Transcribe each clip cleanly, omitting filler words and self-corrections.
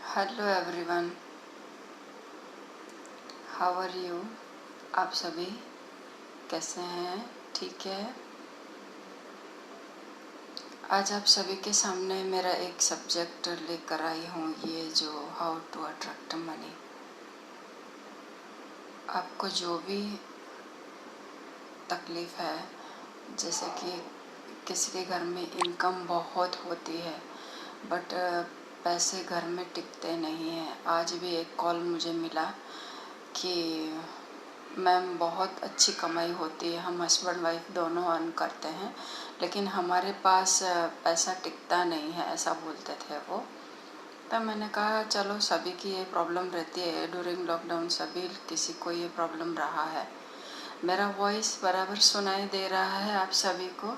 Hello everyone, how are you. आप सभी कैसे हैं? ठीक है। आज आप सभी के सामने मेरा एक सब्जेक्ट लेकर आई हूँ, ये जो हाउ टू अट्रैक्ट मनी। आपको जो भी तकलीफ़ है, जैसे कि किसी के घर में इनकम बहुत होती है बट पैसे घर में टिकते नहीं हैं। आज भी एक कॉल मुझे मिला कि मैम बहुत अच्छी कमाई होती है, हम हस्बैंड वाइफ दोनों अर्न करते हैं, लेकिन हमारे पास पैसा टिकता नहीं है, ऐसा बोलते थे वो। तब मैंने कहा चलो, सभी की ये प्रॉब्लम रहती है, ड्यूरिंग लॉकडाउन सभी किसी को ये प्रॉब्लम रहा है। मेरा वॉइस बराबर सुनाई दे रहा है आप सभी को?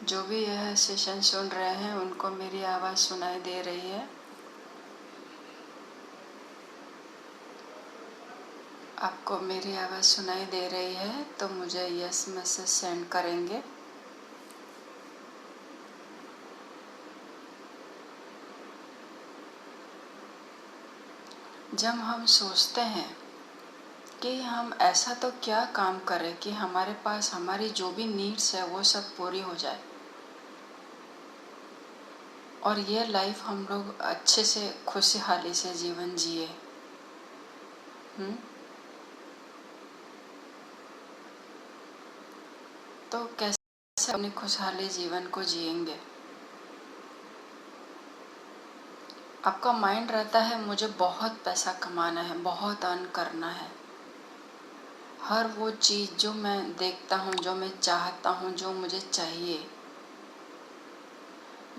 जो भी यह सेशन सुन रहे हैं उनको मेरी आवाज़ सुनाई दे रही है? आपको मेरी आवाज़ सुनाई दे रही है तो मुझे यस मैसेज सेंड करेंगे। जब हम सोचते हैं कि हम ऐसा तो क्या काम करें कि हमारे पास हमारी जो भी नीड्स है वो सब पूरी हो जाए और ये लाइफ हम लोग अच्छे से खुशहाली से जीवन जिए। तो कैसे अपनी खुशहाली जीवन को जिएंगे? आपका माइंड रहता है मुझे बहुत पैसा कमाना है, बहुत अर्न करना है। हर वो चीज़ जो मैं देखता हूँ, जो मैं चाहता हूँ, जो मुझे चाहिए,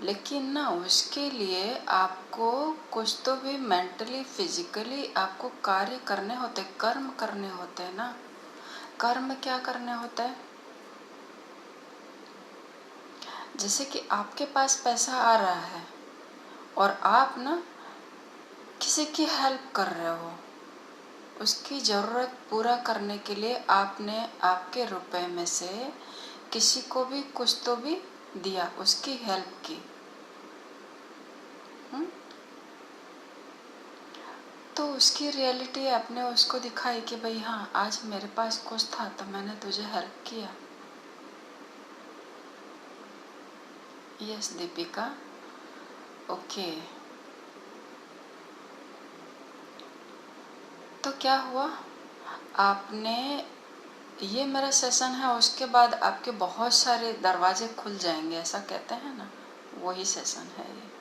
लेकिन ना उसके लिए आपको कुछ तो भी मेंटली फिजिकली आपको कार्य करने होते, कर्म करने होते हैं ना। कर्म क्या करने होते हैं? जैसे कि आपके पास पैसा आ रहा है और आप ना किसी की हेल्प कर रहे हो, उसकी ज़रूरत पूरा करने के लिए आपने आपके रुपए में से किसी को भी कुछ तो भी दिया, उसकी हेल्प की। तो उसकी रियलिटी आपने उसको दिखाई कि भाई हाँ, आज मेरे पास कुछ था तो मैंने तुझे हेल्प किया। Yes Deepika, okay. तो क्या हुआ? आपने ये मेरा सेशन है, उसके बाद आपके बहुत सारे दरवाजे खुल जाएंगे, ऐसा कहते हैं ना, वही सेशन है ये।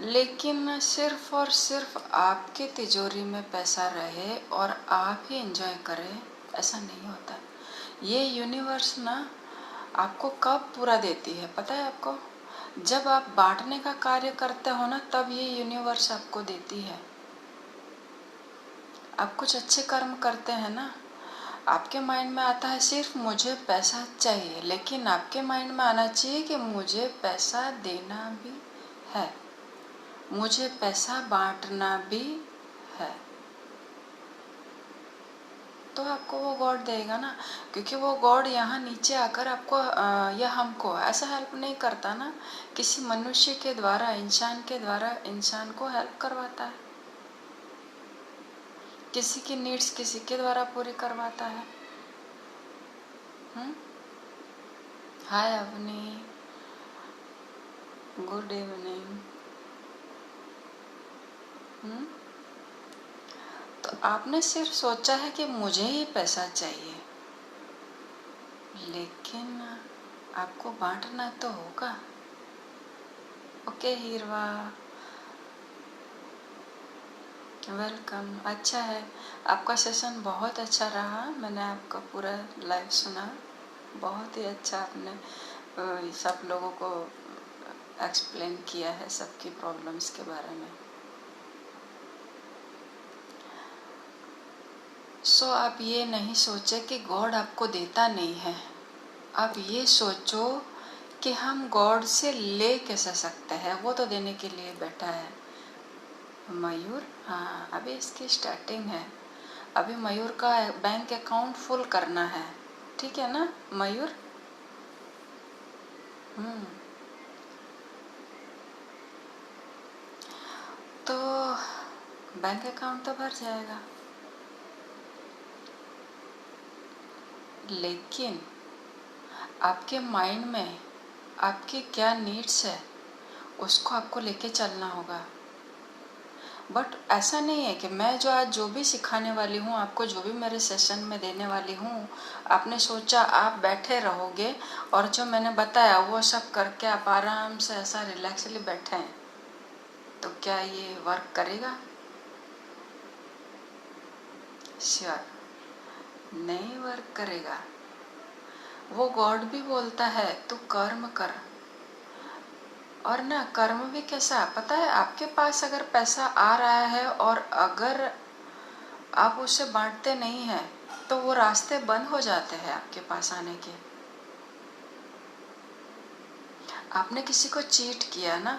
लेकिन सिर्फ और सिर्फ आपके तिजोरी में पैसा रहे और आप ही एंजॉय करें, ऐसा नहीं होता। ये यूनिवर्स ना आपको कब पूरा देती है पता है आपको? जब आप बांटने का कार्य करते हो ना, तब ये यूनिवर्स आपको देती है। आप कुछ अच्छे कर्म करते हैं ना, आपके माइंड में आता है सिर्फ मुझे पैसा चाहिए, लेकिन आपके माइंड में आना चाहिए कि मुझे पैसा देना भी है, मुझे पैसा बांटना भी है। तो आपको वो गॉड देगा ना, क्योंकि वो गॉड यहाँ नीचे आकर आपको या हमको ऐसा हेल्प नहीं करता ना, किसी मनुष्य के द्वारा, इंसान के द्वारा इंसान को हेल्प करवाता है, किसी की नीड्स किसी के द्वारा पूरी करवाता है। हाय अवनी, गुड इवनिंग। तो आपने सिर्फ सोचा है कि मुझे ही पैसा चाहिए, लेकिन आपको बांटना तो होगा। ओके हीरवा, वेलकम। अच्छा है, आपका सेशन बहुत अच्छा रहा, मैंने आपका पूरा लाइव सुना, बहुत ही अच्छा आपने सब लोगों को एक्सप्लेन किया है सबकी प्रॉब्लम्स के बारे में। सो आप ये नहीं सोचे कि गॉड आपको देता नहीं है, आप ये सोचो कि हम गॉड से ले कैसे सकते हैं, वो तो देने के लिए बैठा है। मयूर, हाँ अभी इसकी स्टार्टिंग है, अभी मयूर का बैंक अकाउंट फुल करना है, ठीक है ना मयूर? बैंक अकाउंट तो भर जाएगा, लेकिन आपके माइंड में आपकी क्या नीड्स है उसको आपको लेके चलना होगा। बट ऐसा नहीं है कि मैं जो आज जो भी सिखाने वाली हूँ आपको, जो भी मेरे सेशन में देने वाली हूँ, आपने सोचा आप बैठे रहोगे और जो मैंने बताया वो सब करके आप आराम से ऐसा रिलैक्सली बैठे हैं, तो क्या ये वर्क करेगा? श्योर नहीं वर्क करेगा। वो गॉड भी बोलता है तू कर्म कर, और ना कर्म भी कैसा पता है, आपके पास अगर पैसा आ रहा है और अगर आप उसे बांटते नहीं हैं तो वो रास्ते बंद हो जाते हैं आपके पास आने के। आपने किसी को चीट किया ना,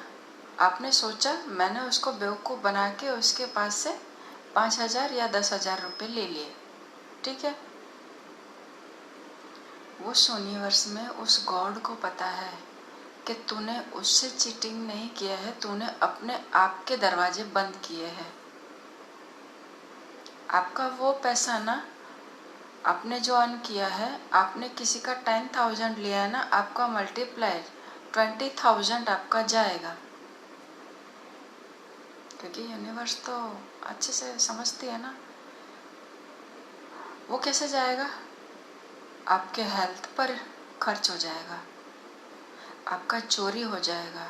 आपने सोचा मैंने उसको बेवकूफ़ बना के उसके पास से 5,000 या 10,000 रुपये ले लिए, ठीक है। वो यूनिवर्स में उस गॉड को पता है कि तूने उससे चीटिंग नहीं किया है, तूने अपने आप के दरवाजे बंद किए हैं। आपका वो पैसा ना, आपने जो अर्न किया है, आपने किसी का 10,000 लिया है ना, आपका मल्टीप्लाई 20,000 आपका जाएगा, क्योंकि यूनिवर्स तो अच्छे से समझती है ना। वो कैसे जाएगा? आपके हेल्थ पर खर्च हो जाएगा, आपका चोरी हो जाएगा,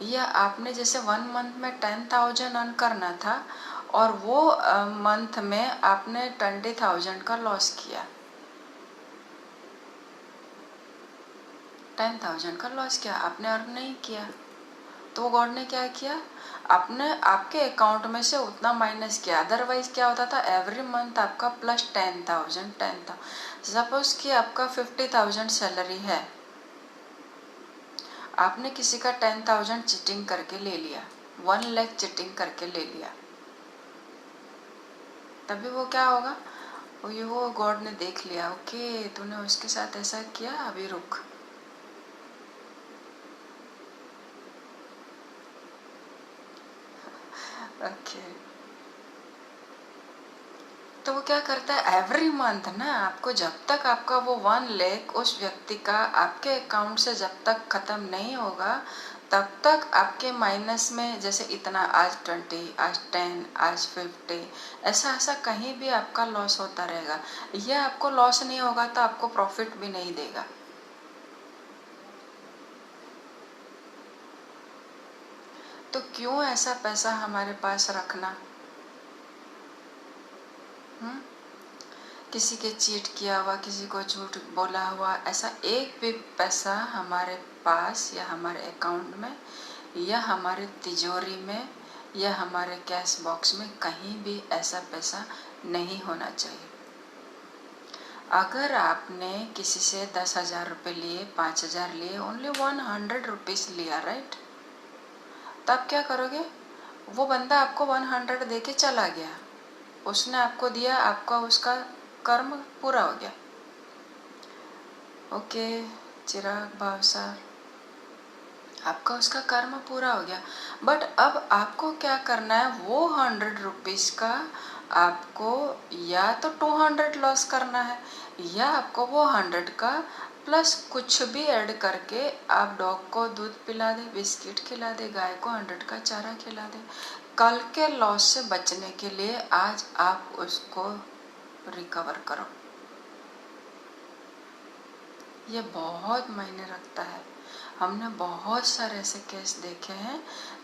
या आपने जैसे 1 मंथ में 10,000 अर्न करना था और वो मंथ में आपने 20,000 का लॉस किया, 10,000 का लॉस किया, आपने अर्न नहीं किया। तो गॉड ने क्या किया, आपने आपके अकाउंट में से उतना माइनस किया। अदरवाइज क्या होता था, एवरी मंथ आपका प्लस 10,000। सपोज कि आपका 50,000 सैलरी है, आपने किसी का 10,000 चीटिंग करके ले लिया, 1 लाख चीटिंग करके ले लिया, तभी वो क्या होगा, वो गॉड ने देख लिया, ओके तूने उसके साथ ऐसा किया, अभी रुक। ओके तो वो क्या करता है, एवरी मंथ ना आपको, जब तक आपका वो 1 लाख उस व्यक्ति का आपके अकाउंट से जब तक खत्म नहीं होगा, तब तक आपके माइनस में, जैसे इतना आज 20, आज 10, आज 50, ऐसा ऐसा कहीं भी आपका लॉस होता रहेगा। यह आपको लॉस नहीं होगा तो आपको प्रॉफिट भी नहीं देगा। तो क्यों ऐसा पैसा हमारे पास रखना? किसी के चीट किया हुआ, किसी को झूठ बोला हुआ, ऐसा एक भी पैसा हमारे पास या हमारे अकाउंट में या हमारे तिजोरी में या हमारे कैश बॉक्स में कहीं भी ऐसा पैसा नहीं होना चाहिए। अगर आपने किसी से 10,000 रुपये लिए, 5,000 लिए, ओनली 100 रुपीज़ लिया, राइट, तब क्या करोगे? वो बंदा आपको 100 दे के चला गया, उसने आपको दिया, आपका उसका कर्म पूरा हो गया। ओके चिराग भावसार, आपका उसका कर्म पूरा हो गया। बट अब आपको क्या करना है, वो 100 रुपीज़ का आपको या तो 200 लॉस करना है, या आपको वो 100 का प्लस कुछ भी ऐड करके आप डॉग को दूध पिला दे, बिस्किट खिला दे, गाय को 100 का चारा खिला दे। कल के लॉस से बचने के लिए आज आप उसको रिकवर करो। ये बहुत मायने रखता है। हमने बहुत सारे ऐसे केस देखे हैं,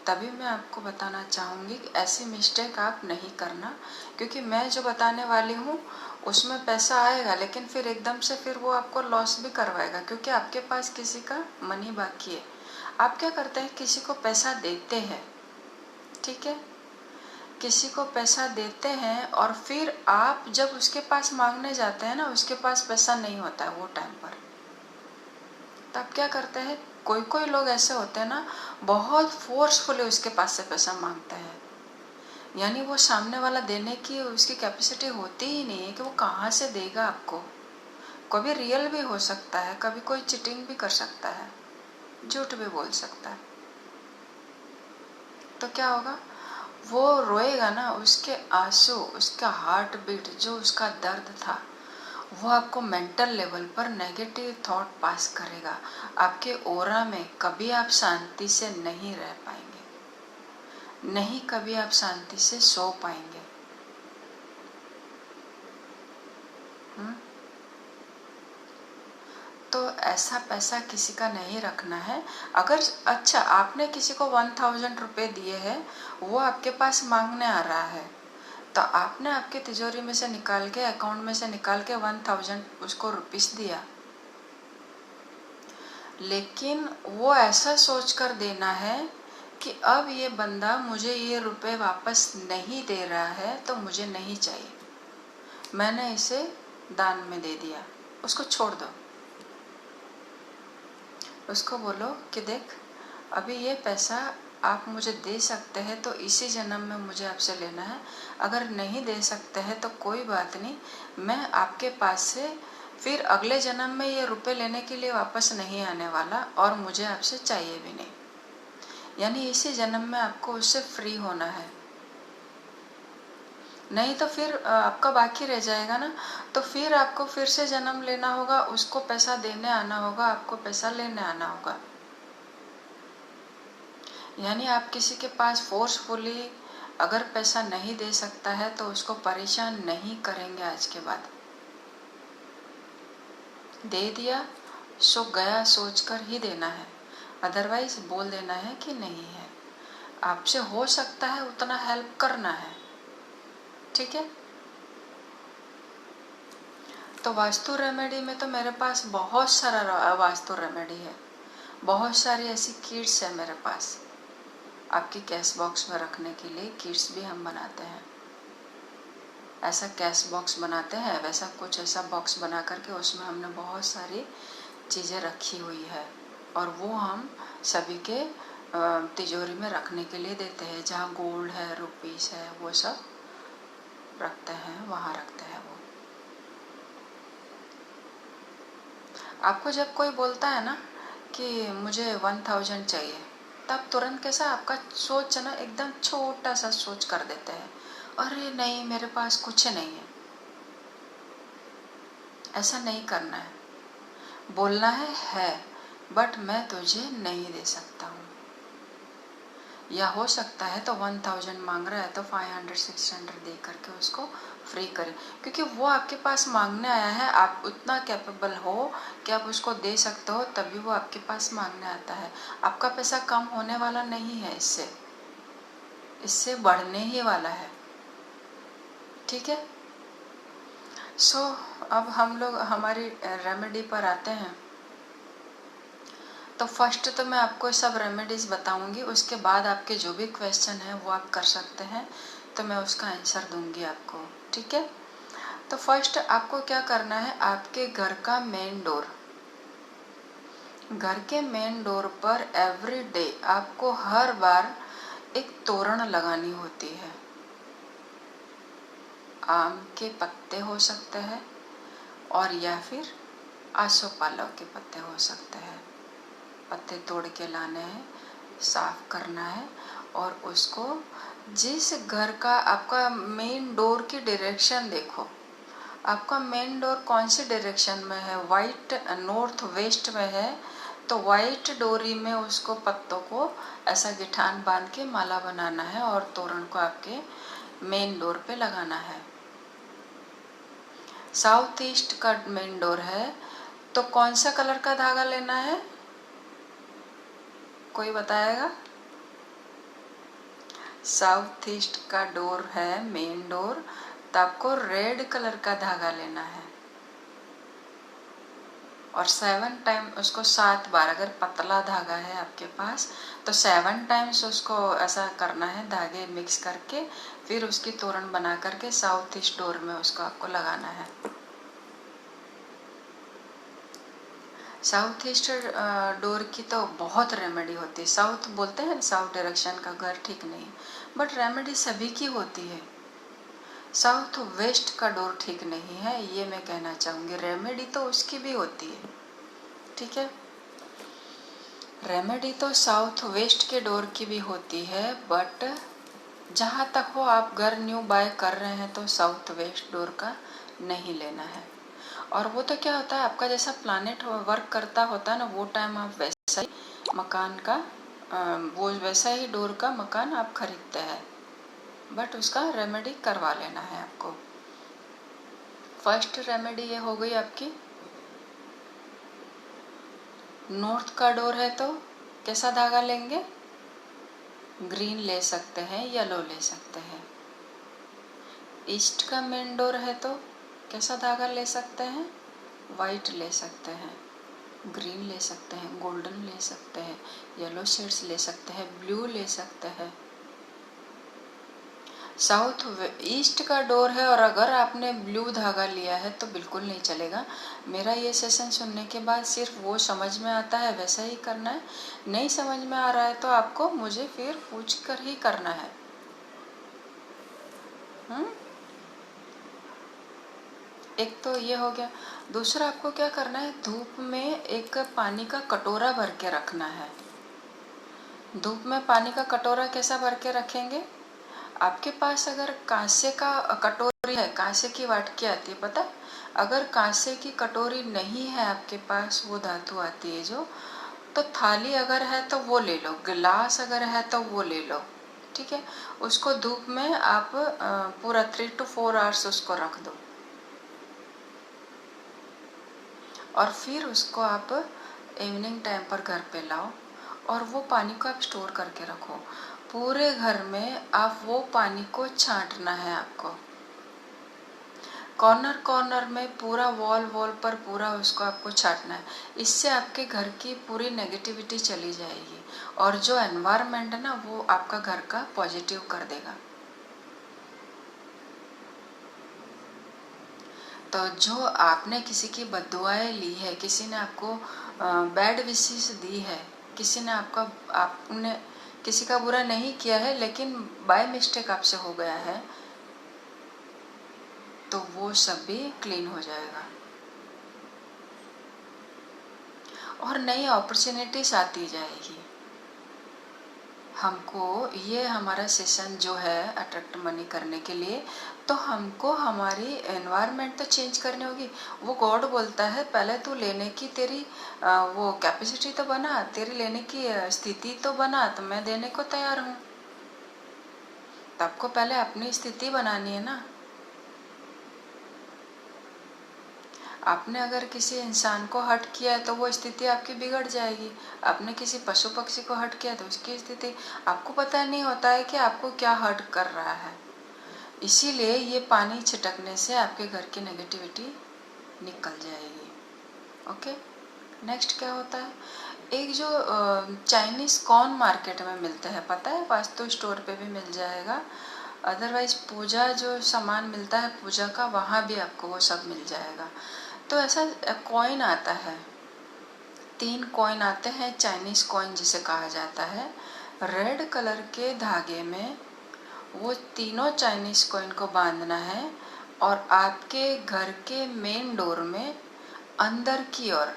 तभी मैं आपको बताना चाहूँगी कि ऐसी मिस्टेक आप नहीं करना, क्योंकि मैं जो बताने वाली हूँ उसमें पैसा आएगा, लेकिन फिर एकदम से फिर वो आपको लॉस भी करवाएगा, क्योंकि आपके पास किसी का मनी बाकी है। आप क्या करते हैं, किसी को पैसा देते हैं, ठीक है, किसी को पैसा देते हैं और फिर आप जब उसके पास मांगने जाते हैं ना, उसके पास पैसा नहीं होता है वो टाइम पर, तब क्या करते हैं, कोई कोई लोग ऐसे होते हैं ना, बहुत फोर्सफुली उसके पास से पैसा मांगते हैं, यानी वो सामने वाला देने की उसकी कैपेसिटी होती ही नहीं है कि वो कहाँ से देगा आपको। कभी रियल भी हो सकता है, कभी कोई चीटिंग भी कर सकता है, झूठ भी बोल सकता है। तो क्या होगा, वो रोएगा ना, उसके आंसू, उसका हार्ट बीट, जो उसका दर्द था, वो आपको मेंटल लेवल पर नेगेटिव थॉट पास करेगा। आपके ओरा में कभी आप शांति से नहीं रह पाएंगे, नहीं कभी आप शांति से सो पाएंगे। तो ऐसा पैसा किसी का नहीं रखना है। अगर अच्छा आपने किसी को 1000 रुपये दिए हैं, वो आपके पास मांगने आ रहा है, तो आपने आपके तिजोरी में से निकाल के, अकाउंट में से निकाल के 1000 उसको रुपीस दिया, लेकिन वो ऐसा सोच कर देना है कि अब ये बंदा मुझे ये रुपए वापस नहीं दे रहा है तो मुझे नहीं चाहिए, मैंने इसे दान में दे दिया, उसको छोड़ दो। उसको बोलो कि देख, अभी ये पैसा आप मुझे दे सकते हैं तो इसी जन्म में मुझे आपसे लेना है, अगर नहीं दे सकते हैं तो कोई बात नहीं, मैं आपके पास से फिर अगले जन्म में ये रुपए लेने के लिए वापस नहीं आने वाला और मुझे आपसे चाहिए भी नहीं। यानी इसी जन्म में आपको उससे फ्री होना है, नहीं तो फिर आपका बाकी रह जाएगा ना, तो फिर आपको फिर से जन्म लेना होगा, उसको पैसा देने आना होगा, आपको पैसा लेने आना होगा। यानी आप किसी के पास फोर्सफुली अगर पैसा नहीं दे सकता है तो उसको परेशान नहीं करेंगे आज के बाद। दे दिया सो गया सोचकर ही देना है, अदरवाइज बोल देना है कि नहीं है, आपसे हो सकता है उतना हेल्प करना है, ठीक है। तो वास्तु रेमेडी में तो मेरे पास बहुत सारा वास्तु रेमेडी है, बहुत सारी ऐसी किट्स है मेरे पास, आपकी कैश बॉक्स में रखने के लिए किट्स भी हम बनाते हैं। ऐसा कैश बॉक्स बनाते हैं, वैसा कुछ ऐसा बॉक्स बना करके उसमें हमने बहुत सारी चीज़ें रखी हुई है और वो हम सभी के तिजोरी में रखने के लिए देते हैं। जहाँ गोल्ड है, रुपीस है, वो सब रखते हैं, वहाँ रखते हैं वो। आपको जब कोई बोलता है ना कि मुझे 1000 चाहिए, तब तुरंत कैसा आपका सोच ना एकदम छोटा सा सोच कर देते हैं, अरे नहीं मेरे पास कुछ नहीं है। ऐसा नहीं करना है, बोलना है बट मैं तुझे नहीं दे सकता हूँ, या हो सकता है तो 1000 मांग रहा है तो 500-600 दे करके उसको फ्री करें, क्योंकि वो आपके पास मांगने आया है, आप उतना कैपेबल हो कि आप उसको दे सकते हो, तभी वो आपके पास मांगने आता है। आपका पैसा कम होने वाला नहीं है, इससे बढ़ने ही वाला है, ठीक है। सो अब हम लोग हमारी रेमेडी पर आते हैं। तो फर्स्ट तो मैं आपको सब रेमेडीज़ बताऊंगी, उसके बाद आपके जो भी क्वेश्चन है वो आप कर सकते हैं, तो मैं उसका आंसर दूंगी आपको, ठीक है। तो फर्स्ट आपको क्या करना है, आपके घर का मेन डोर, घर के मेन डोर पर एवरी डे आपको हर बार एक तोरण लगानी होती है। आम के पत्ते हो सकते हैं और या फिर आसोपालव के पत्ते हो सकते हैं। पत्ते तोड़ के लाने हैं, साफ करना है और उसको जिस घर का आपका मेन डोर की डायरेक्शन देखो, आपका मेन डोर कौन सी डायरेक्शन में है, वाइट नॉर्थ वेस्ट में है, तो वाइट डोरी में उसको पत्तों को ऐसा गिठान बांध के माला बनाना है और तोरण को आपके मेन डोर पे लगाना है। साउथ ईस्ट का मेन डोर है तो कौन सा कलर का धागा लेना है, कोई बताएगा। साउथ ईस्ट का डोर है मेन डोर, तो आपको रेड कलर का धागा लेना है और 7 टाइम उसको 7 बार, अगर पतला धागा है आपके पास तो 7 टाइम्स उसको ऐसा करना है, धागे मिक्स करके फिर उसकी तोरण बना करके साउथ ईस्ट डोर में उसको आपको लगाना है। साउथ ईस्ट डोर की तो बहुत रेमेडी होती है। साउथ बोलते हैं साउथ डायरेक्शन का घर ठीक नहीं, बट रेमेडी सभी की होती है। साउथ वेस्ट का डोर ठीक नहीं है, ये मैं कहना चाहूँगी, रेमेडी तो उसकी भी होती है, ठीक है। रेमेडी तो साउथ वेस्ट के डोर की भी होती है, बट जहाँ तक हो आप घर न्यू बाय कर रहे हैं तो साउथ वेस्ट डोर का नहीं लेना है। और वो तो क्या होता है, आपका जैसा प्लानेट वर्क करता होता है ना, वो टाइम आप वैसा ही मकान का वो वैसा ही डोर का मकान आप खरीदते हैं, बट उसका रेमेडी करवा लेना है आपको। फर्स्ट रेमेडी ये हो गई आपकी। नॉर्थ का डोर है तो कैसा धागा लेंगे, ग्रीन ले सकते हैं, येलो ले सकते हैं। ईस्ट का मेन डोर है तो कैसा धागा ले सकते हैं, वाइट ले सकते हैं, ग्रीन ले सकते हैं, गोल्डन ले सकते हैं, येलो शेड्स ले सकते हैं, ब्लू ले सकते हैं। साउथ ईस्ट का डोर है और अगर आपने ब्लू धागा लिया है तो बिल्कुल नहीं चलेगा। मेरा ये सेशन सुनने के बाद सिर्फ वो समझ में आता है वैसा ही करना है, नहीं समझ में आ रहा है तो आपको मुझे फिर पूछ कर ही करना है। एक तो ये हो गया। दूसरा आपको क्या करना है, धूप में एक पानी का कटोरा भर के रखना है। धूप में पानी का कटोरा कैसा भर के रखेंगे, आपके पास अगर कांसे का कटोरी है, कांसे की वाटकी आती है पता, अगर कांसे की कटोरी नहीं है आपके पास, वो धातु आती है जो, तो थाली अगर है तो वो ले लो, गिलास अगर है तो वो ले लो, ठीक है। उसको धूप में आप पूरा 3 to 4 आवर्स उसको रख दो और फिर उसको आप इवनिंग टाइम पर घर पे लाओ और वो पानी को आप स्टोर करके रखो। पूरे घर में आप वो पानी को छांटना है आपको, कॉर्नर कॉर्नर में, पूरा वॉल पर पूरा उसको आपको छांटना है। इससे आपके घर की पूरी नेगेटिविटी चली जाएगी और जो एनवायरनमेंट है ना वो आपका घर का पॉजिटिव कर देगा। तो जो आपने किसी की बद्दुआएं ली है, किसी ने आपको बैड विशेस दी है, किसी ने आपने किसी का बुरा नहीं किया है लेकिन बाय मिस्टेक आपसे हो गया है, तो वो सब भी क्लीन हो जाएगा और नई अपॉर्चुनिटीज आती जाएगी। हमको ये हमारा सेशन जो है अट्रैक्ट मनी करने के लिए, तो हमको हमारी एनवायरनमेंट तो चेंज करनी होगी। वो गॉड बोलता है पहले तू लेने की तेरी वो कैपेसिटी तो बना, तेरी लेने की स्थिति तो बना, तो मैं देने को तैयार हूँ। तो आपको पहले अपनी स्थिति बनानी है ना। आपने अगर किसी इंसान को हर्ट किया है तो वो स्थिति आपकी बिगड़ जाएगी। आपने किसी पशु पक्षी को हर्ट किया तो उसकी स्थिति, आपको पता नहीं होता है कि आपको क्या हर्ट कर रहा है। इसीलिए ये पानी छिटकने से आपके घर की नेगेटिविटी निकल जाएगी। ओके, नेक्स्ट क्या होता है, एक जो चाइनीज कॉर्न मार्केट में मिलते हैं पता है, वास्तु स्टोर पे भी मिल जाएगा, अदरवाइज पूजा जो सामान मिलता है पूजा का, वहाँ भी आपको वो सब मिल जाएगा। तो ऐसा कॉइन आता है, 3 कॉइन आते हैं, चाइनीज कॉइन जिसे कहा जाता है। रेड कलर के धागे में वो तीनों चाइनीज कॉइन को बांधना है और आपके घर के मेन डोर में अंदर की ओर,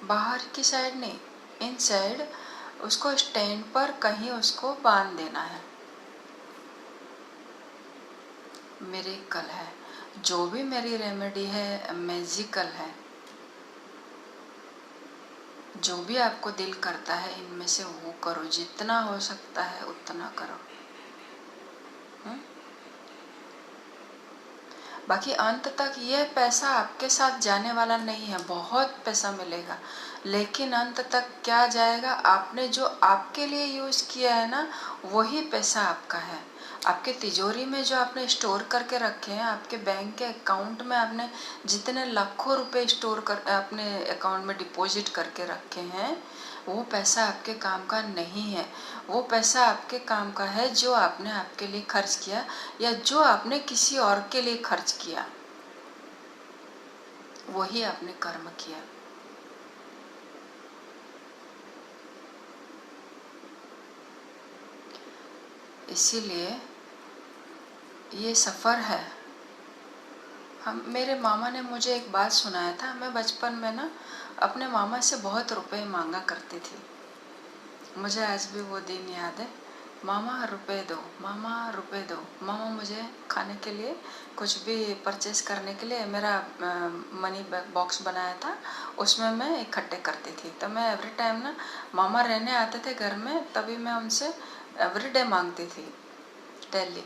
बाहर की साइड नहीं, इनसाइड, उसको स्टैंड पर कहीं उसको बांध देना है। मिरेकल है, जो भी मेरी रेमेडी है मैजिकल है। जो भी आपको दिल करता है इनमें से वो करो, जितना हो सकता है उतना करो। बाकी अंत तक ये पैसा आपके साथ जाने वाला नहीं है, बहुत पैसा मिलेगा लेकिन अंत तक क्या जाएगा, आपने जो आपके लिए यूज किया है ना वही पैसा आपका है। आपके तिजोरी में जो आपने स्टोर करके रखे हैं, आपके बैंक के अकाउंट में आपने जितने लाखों रुपए स्टोर कर अपने अकाउंट में डिपॉजिट करके रखे हैं, वो पैसा आपके काम का नहीं है। वो पैसा आपके काम का है जो आपने आपके लिए खर्च किया या जो आपने किसी और के लिए खर्च किया, वही आपने कर्म किया। इसीलिए ये सफ़र है। मेरे मामा ने मुझे एक बात सुनाया था, मैं बचपन में ना अपने मामा से बहुत रुपए मांगा करती थी। मुझे आज भी वो दिन याद है मामा रुपए दो, मामा रुपए दो। मामा मुझे खाने के लिए कुछ भी परचेस करने के लिए मेरा मनी बॉक्स बनाया था, उसमें मैं इकट्ठे करती थी। तो मैं एवरी टाइम ना मामा रहने आते थे घर में, तभी मैं उनसे एवरीडे मांगती थी, डेली।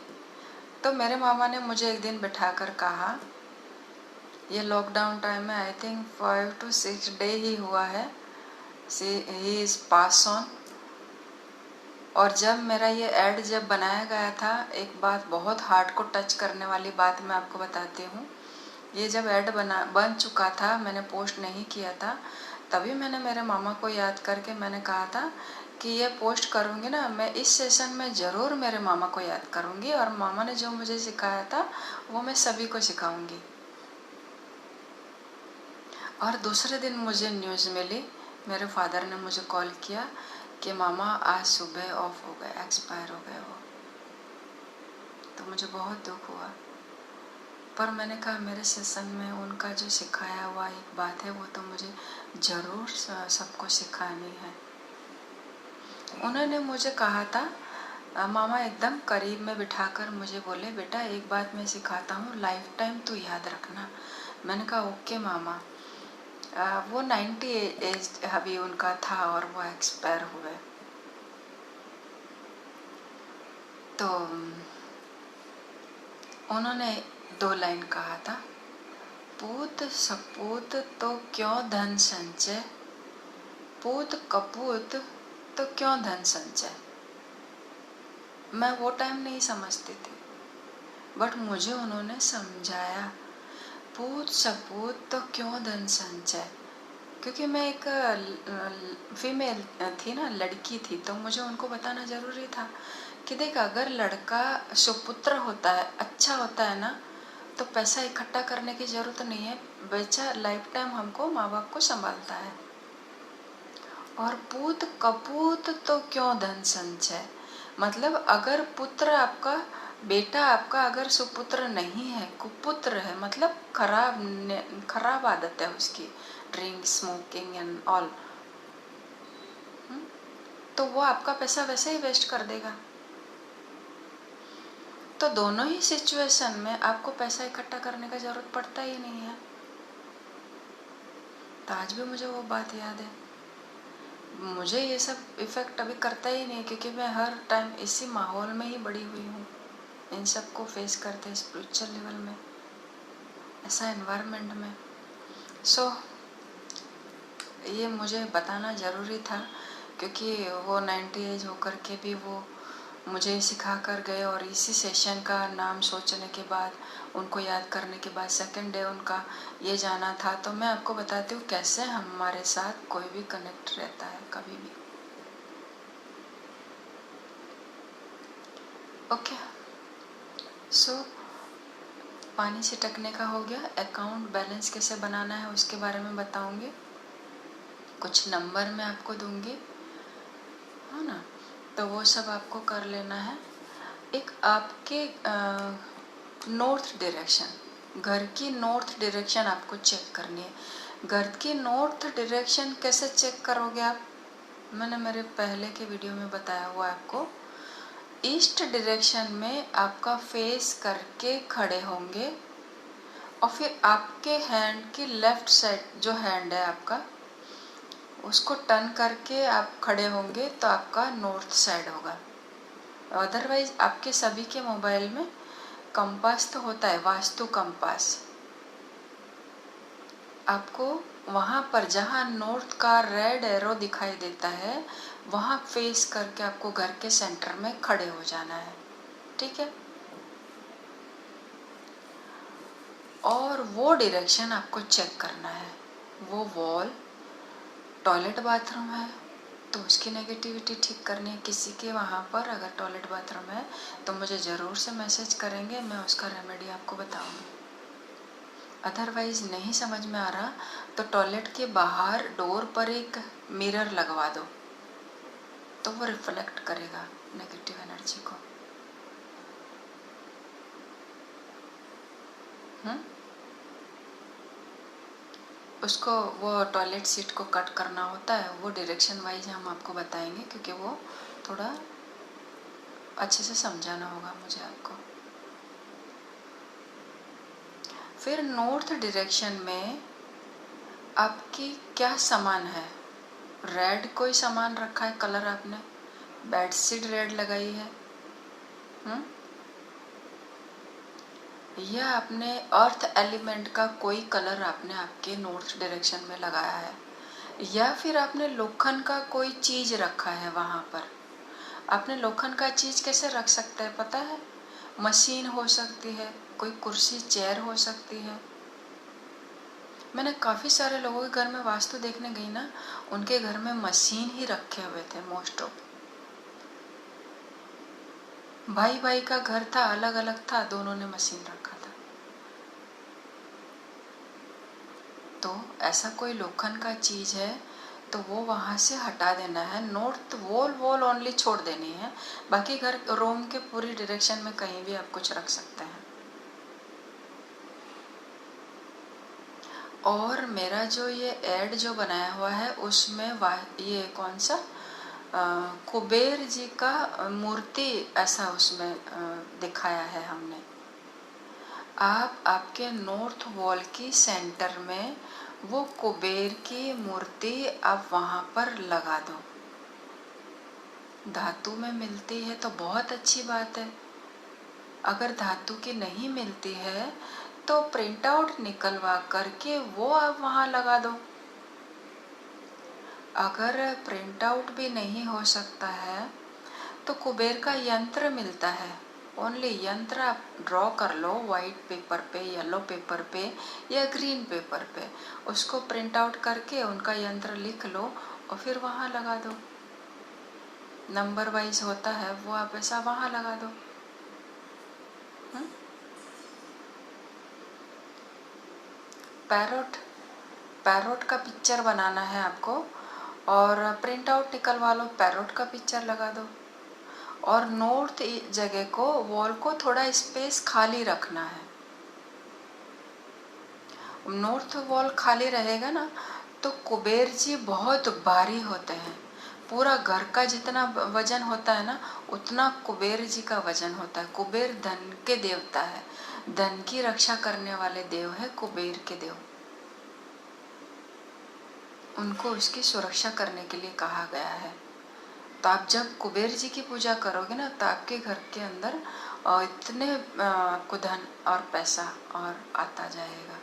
तो मेरे मामा ने मुझे एक दिन बिठाकर कहा, ये लॉकडाउन टाइम में आई थिंक 5 to 6 डे ही हुआ है, ही इज़ पास ऑन। और जब मेरा ये ऐड जब बनाया गया था, एक बात बहुत हार्ट को टच करने वाली बात मैं आपको बताती हूँ। ये जब ऐड बन चुका था, मैंने पोस्ट नहीं किया था, तभी मैंने मेरे मामा को याद करके मैंने कहा था कि ये पोस्ट करूँगी ना, मैं इस सेशन में ज़रूर मेरे मामा को याद करूँगी, और मामा ने जो मुझे सिखाया था वो मैं सभी को सिखाऊँगी। और दूसरे दिन मुझे न्यूज़ मिली, मेरे फादर ने मुझे कॉल किया कि मामा आज सुबह ऑफ हो गए, एक्सपायर हो गए वो। तो मुझे बहुत दुख हुआ, पर मैंने कहा मेरे सेशन में उनका जो सिखाया हुआ एक बात है वो तो मुझे ज़रूर सबको सिखानी है। उन्होंने मुझे कहा था, मामा एकदम करीब में बिठाकर मुझे बोले, बेटा एक बात मैं सिखाता हूँ, लाइफ टाइम तू याद रखना। मैंने कहा ओके मामा। वो 90 एज अभी उनका था और वो एक्सपायर हुए। तो उन्होंने 2 लाइन कहा था, पूत सपूत तो क्यों धन संचय, पूत कपूत तो क्यों धन संचय। मैं वो टाइम नहीं समझती थी, बट मुझे उन्होंने समझाया, पूत सपूत तो क्यों धन संचय। क्योंकि मैं एक फीमेल थी ना, लड़की थी, तो मुझे उनको बताना ज़रूरी था कि देख, अगर लड़का सुपुत्र होता है, अच्छा होता है ना, तो पैसा इकट्ठा करने की ज़रूरत नहीं है, बच्चा लाइफ टाइम हमको माँ बाप को संभालता है। और पूत कपूत तो क्यों धन संचय, मतलब अगर पुत्र आपका, बेटा आपका अगर सुपुत्र नहीं है, कुपुत्र है, मतलब खराब आदत है उसकी, ड्रिंक स्मोकिंग एंड ऑल, तो वो आपका पैसा वैसे ही वेस्ट कर देगा। तो दोनों ही सिचुएशन में आपको पैसा इकट्ठा करने का जरूरत पड़ता ही नहीं है। तो आज भी मुझे वो बात याद है। मुझे ये सब इफ़ेक्ट अभी करता ही नहीं, क्योंकि मैं हर टाइम इसी माहौल में ही बड़ी हुई हूँ, इन सब को फेस करते स्पिरिचुअल लेवल में, ऐसा एनवायरनमेंट में। सो ये मुझे बताना ज़रूरी था, क्योंकि वो 90 एज होकर के भी वो मुझे सिखा कर गए, और इसी सेशन का नाम सोचने के बाद, उनको याद करने के बाद, सेकंड डे उनका ये जाना था। तो मैं आपको बताती हूँ कैसे हमारे साथ कोई भी कनेक्ट रहता है कभी भी। ओके, सो पानी छिटकने का हो गया। अकाउंट बैलेंस कैसे बनाना है उसके बारे में बताऊंगी, कुछ नंबर मैं आपको दूंगी, है ना, तो वो सब आपको कर लेना है। एक आपके नॉर्थ डायरेक्शन, घर की नॉर्थ डायरेक्शन आपको चेक करनी है। घर की नॉर्थ डायरेक्शन कैसे चेक करोगे आप, मैंने मेरे पहले के वीडियो में बताया हुआ है आपको। ईस्ट डायरेक्शन में आपका फेस करके खड़े होंगे, और फिर आपके हैंड की लेफ्ट साइड जो हैंड है आपका, उसको टर्न करके आप खड़े होंगे, तो आपका नॉर्थ साइड होगा। अदरवाइज आपके सभी के मोबाइल में कंपास तो होता है, वास्तु कंपास, आपको वहाँ पर जहाँ नॉर्थ का रेड एरो दिखाई देता है, वहाँ फेस करके आपको घर के सेंटर में खड़े हो जाना है, ठीक है। और वो डायरेक्शन आपको चेक करना है। वो वॉल टॉयलेट बाथरूम है तो उसकी नेगेटिविटी ठीक करनी है। किसी के वहाँ पर अगर टॉयलेट बाथरूम है तो मुझे ज़रूर से मैसेज करेंगे, मैं उसका रेमेडी आपको बताऊँगी। अदरवाइज़ नहीं समझ में आ रहा तो टॉयलेट के बाहर डोर पर एक मिरर लगवा दो, तो वो रिफ्लेक्ट करेगा नेगेटिव एनर्जी को। उसको वो टॉयलेट सीट को कट करना होता है, वो डायरेक्शन वाइज हम आपको बताएंगे, क्योंकि वो थोड़ा अच्छे से समझाना होगा मुझे आपको। फिर नॉर्थ डायरेक्शन में आपकी क्या सामान है? रेड कोई सामान रखा है, कलर आपने बेडशीट रेड लगाई है, या आपने अर्थ एलिमेंट का कोई कलर आपने आपके नॉर्थ डायरेक्शन में लगाया है, या फिर आपने लोखंड का कोई चीज रखा है वहां पर। आपने लोखंड का चीज कैसे रख सकते हैं पता है? मशीन हो सकती है, कोई कुर्सी चेयर हो सकती है। मैंने काफी सारे लोगों के घर में वास्तु देखने गई ना, उनके घर में मशीन ही रखे हुए थे मोस्ट ऑफ। भाई भाई का घर था, अलग अलग था, दोनों ने मशीन रखा था। तो ऐसा कोई लोखंड का चीज है तो वो वहां से हटा देना है। नॉर्थ वॉल ओनली छोड़ देनी है, बाकी घर रूम के पूरी डायरेक्शन में कहीं भी आप कुछ रख सकते हैं। और मेरा जो ये एड जो बनाया हुआ है उसमें ये कौन सा कुबेर जी का मूर्ति ऐसा उसमें दिखाया है हमने। आप आपके नॉर्थ वॉल की सेंटर में वो कुबेर की मूर्ति आप वहां पर लगा दो। धातु में मिलती है तो बहुत अच्छी बात है, अगर धातु की नहीं मिलती है तो प्रिंट आउट निकलवा करके वो आप वहां लगा दो। अगर प्रिंट आउट भी नहीं हो सकता है तो कुबेर का यंत्र मिलता है, ओनली यंत्र आप ड्रॉ कर लो वाइट पेपर पे, येलो पेपर पे या ग्रीन पेपर पे, उसको प्रिंट आउट करके उनका यंत्र लिख लो और फिर वहां लगा दो। नंबर वाइज होता है वो आप ऐसा वहां लगा दो। पैरोट का पिक्चर बनाना है आपको और प्रिंट आउट निकलवा लो, पैरोट का पिक्चर लगा दो। और नॉर्थ जगह को वॉल को थोड़ा स्पेस खाली रखना है। नॉर्थ वॉल खाली रहेगा ना तो कुबेर जी बहुत भारी होते हैं, पूरा घर का जितना वजन होता है ना उतना कुबेर जी का वजन होता है। कुबेर धन के देवता है, धन की रक्षा करने वाले देव है कुबेर के देव। उनको उसकी सुरक्षा करने के लिए कहा गया है। तो आप जब कुबेर जी की पूजा करोगे ना तो आपके घर के अंदर इतने आपको धन और पैसा और आता जाएगा।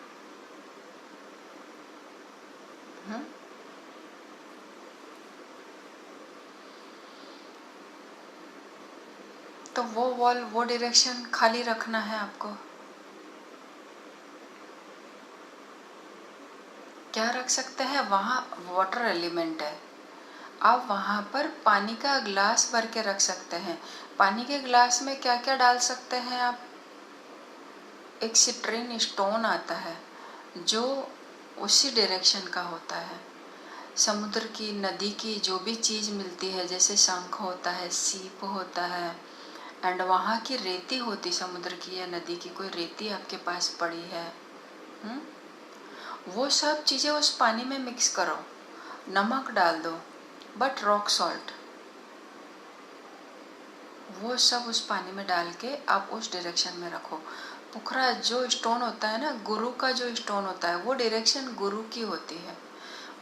तो वो वॉल वो डायरेक्शन खाली रखना है आपको। क्या रख सकते हैं वहाँ? वाटर एलिमेंट है, आप वहाँ पर पानी का ग्लास भर के रख सकते हैं। पानी के ग्लास में क्या क्या डाल सकते हैं आप? एक सिट्रीन स्टोन आता है जो उसी डायरेक्शन का होता है। समुद्र की, नदी की जो भी चीज़ मिलती है, जैसे शंख होता है, सीप होता है, एंड वहाँ की रेती होती, समुद्र की या नदी की कोई रेती आपके पास पड़ी है, वो सब चीज़ें उस पानी में मिक्स करो, नमक डाल दो, बट रॉक सॉल्ट, वो सब उस पानी में डाल के आप उस डायरेक्शन में रखो। पुखरा जो स्टोन होता है ना, गुरु का जो स्टोन होता है, वो डायरेक्शन गुरु की होती है,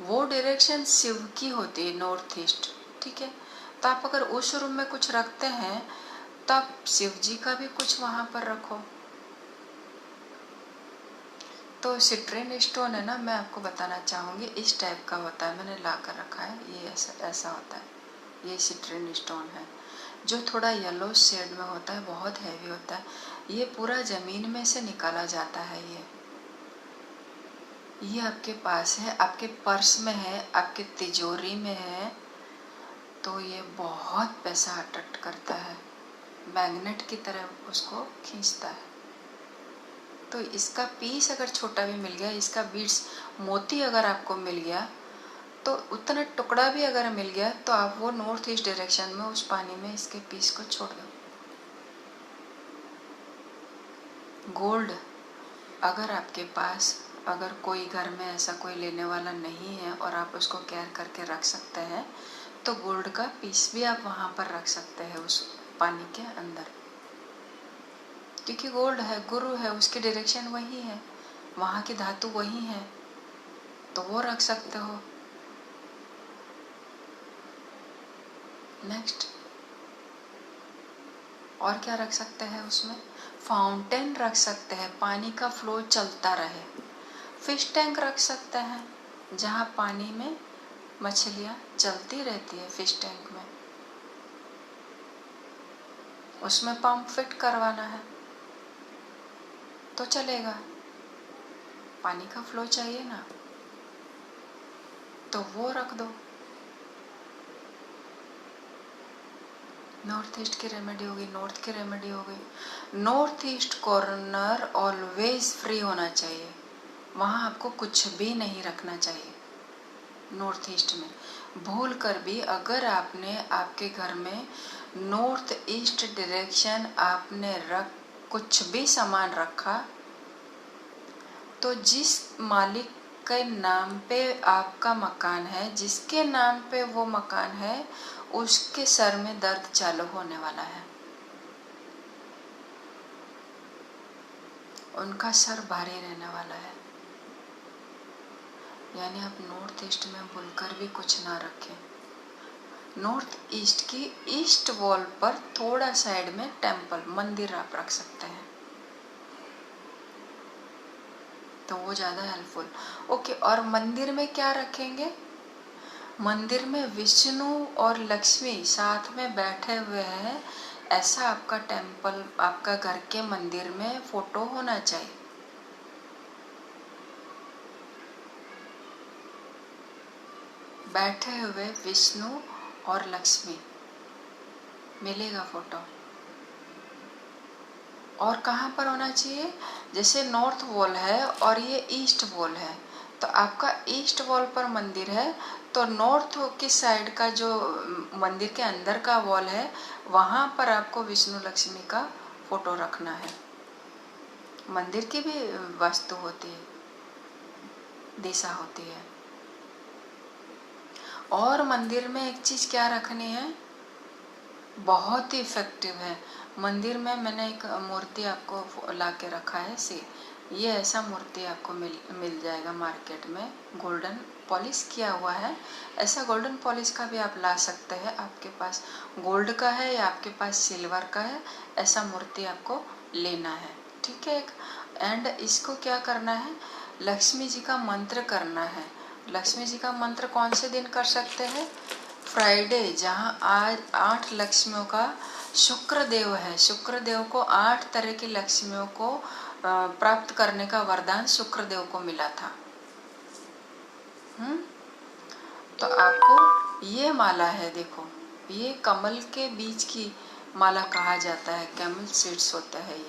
वो डायरेक्शन शिव की होती है, नॉर्थ ईस्ट। ठीक है, तो आप अगर उस रूम में कुछ रखते हैं तो आप शिव जी का भी कुछ वहां पर रखो। तो सिट्रीन स्टोन है ना, मैं आपको बताना चाहूँगी इस टाइप का होता है, मैंने ला कर रखा है, ये ऐसा होता है। ये सिट्रीन स्टोन है जो थोड़ा येलो शेड में होता है, बहुत हैवी होता है, ये पूरा जमीन में से निकाला जाता है। ये आपके पास है, आपके पर्स में है, आपके तिजोरी में है, तो ये बहुत पैसा अट्रैक्ट करता है, मैग्नेट की तरह उसको खींचता है। तो इसका पीस अगर छोटा भी मिल गया, इसका बीड्स मोती अगर आपको मिल गया, तो उतना टुकड़ा भी अगर मिल गया तो आप वो नॉर्थ ईस्ट डायरेक्शन में उस पानी में इसके पीस को छोड़ दो। गोल्ड अगर आपके पास, अगर कोई घर में ऐसा कोई लेने वाला नहीं है और आप उसको केयर करके रख सकते हैं, तो गोल्ड का पीस भी आप वहाँ पर रख सकते हैं उस पानी के अंदर, क्योंकि गोल्ड है, गुरु है, उसकी डायरेक्शन वही है, वहाँ की धातु वही है, तो वो रख सकते हो। नेक्स्ट और क्या रख सकते हैं उसमें? फाउंटेन रख सकते हैं, पानी का फ्लो चलता रहे। फिश टैंक रख सकते हैं, जहाँ पानी में मछलियाँ चलती रहती है। फिश टैंक में उसमें पंप फिट करवाना है तो चलेगा, पानी का फ्लो चाहिए ना, तो वो रख दो। नॉर्थ ईस्ट की रेमेडी हो गई, नॉर्थ की रेमेडी हो गई। North east corner always free होना चाहिए, वहाँ आपको कुछ भी नहीं रखना चाहिए। नॉर्थ ईस्ट में भूल कर भी अगर आपने आपके घर में नॉर्थ ईस्ट डायरेक्शन आपने कुछ भी सामान रखा, तो जिस मालिक के नाम पे आपका मकान है, जिसके नाम पे वो मकान है, उसके सर में दर्द चालू होने वाला है, उनका सर भारी रहने वाला है। यानी आप नॉर्थ ईस्ट में भूलकर भी कुछ ना रखें। नॉर्थ ईस्ट की ईस्ट वॉल पर थोड़ा साइड में टेम्पल, मंदिर आप रख सकते हैं, तो वो ज़्यादा हेल्पफुल। ओके, और मंदिर में क्या रखेंगे? मंदिर में विष्णु और लक्ष्मी साथ में बैठे हुए हैं, ऐसा आपका टेम्पल, आपका घर के मंदिर में फोटो होना चाहिए। बैठे हुए विष्णु और लक्ष्मी मिलेगा फोटो। और कहाँ पर होना चाहिए? जैसे नॉर्थ वॉल है और ये ईस्ट वॉल है, तो आपका ईस्ट वॉल पर मंदिर है, तो नॉर्थ की साइड का जो मंदिर के अंदर का वॉल है, वहाँ पर आपको विष्णु लक्ष्मी का फोटो रखना है। मंदिर की भी वास्तु होती है, दिशा होती है। और मंदिर में एक चीज़ क्या रखनी है, बहुत ही इफेक्टिव है। मंदिर में मैंने एक मूर्ति आपको ला के रखा है, ये ऐसा मूर्ति आपको मिल जाएगा मार्केट में, गोल्डन पॉलिश किया हुआ है। ऐसा गोल्डन पॉलिश का भी आप ला सकते हैं, आपके पास गोल्ड का है या आपके पास सिल्वर का है, ऐसा मूर्ति आपको लेना है, ठीक है। एंड इसको क्या करना है, लक्ष्मी जी का मंत्र करना है। लक्ष्मी जी का मंत्र कौन से दिन कर सकते हैं? फ्राइडे, जहाँ आज 8 लक्ष्मियों का शुक्रदेव है, शुक्रदेव को 8 तरह की लक्ष्मियों को प्राप्त करने का वरदान शुक्रदेव को मिला था। तो आपको ये माला है, देखो, ये कमल के बीज की माला कहा जाता है, कैमल सीड्स होता है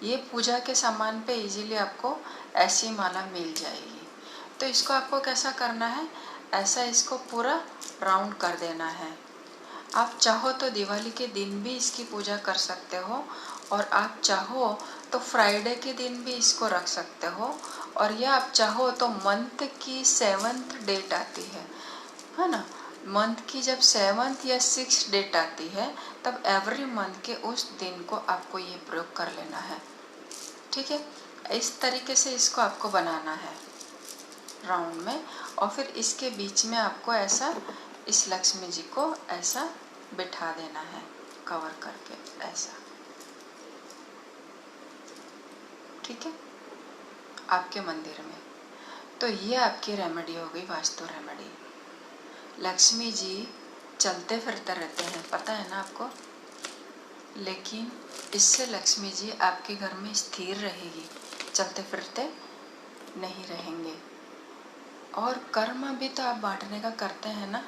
ये पूजा के सामान पे इजीली आपको ऐसी माला मिल जाएगी। तो इसको आपको कैसा करना है, ऐसा इसको पूरा राउंड कर देना है। आप चाहो तो दिवाली के दिन भी इसकी पूजा कर सकते हो, और आप चाहो तो फ्राइडे के दिन भी इसको रख सकते हो, और या आप चाहो तो मंथ की 7th डेट आती है ना, मंथ की जब 7th या 6th डेट आती है, तब एवरी मंथ के उस दिन को आपको ये प्रयोग कर लेना है, ठीक है। इस तरीके से इसको आपको बनाना है राउंड में, और फिर इसके बीच में आपको ऐसा इस लक्ष्मी जी को ऐसा बिठा देना है, कवर करके ऐसा, ठीक है, आपके मंदिर में। तो ये आपकी रेमेडी हो गई, वास्तु रेमेडी। लक्ष्मी जी चलते फिरते रहते हैं, पता है ना आपको, लेकिन इससे लक्ष्मी जी आपके घर में स्थिर रहेगी, चलते फिरते नहीं रहेंगे। और कर्म भी तो आप बांटने का करते हैं ना,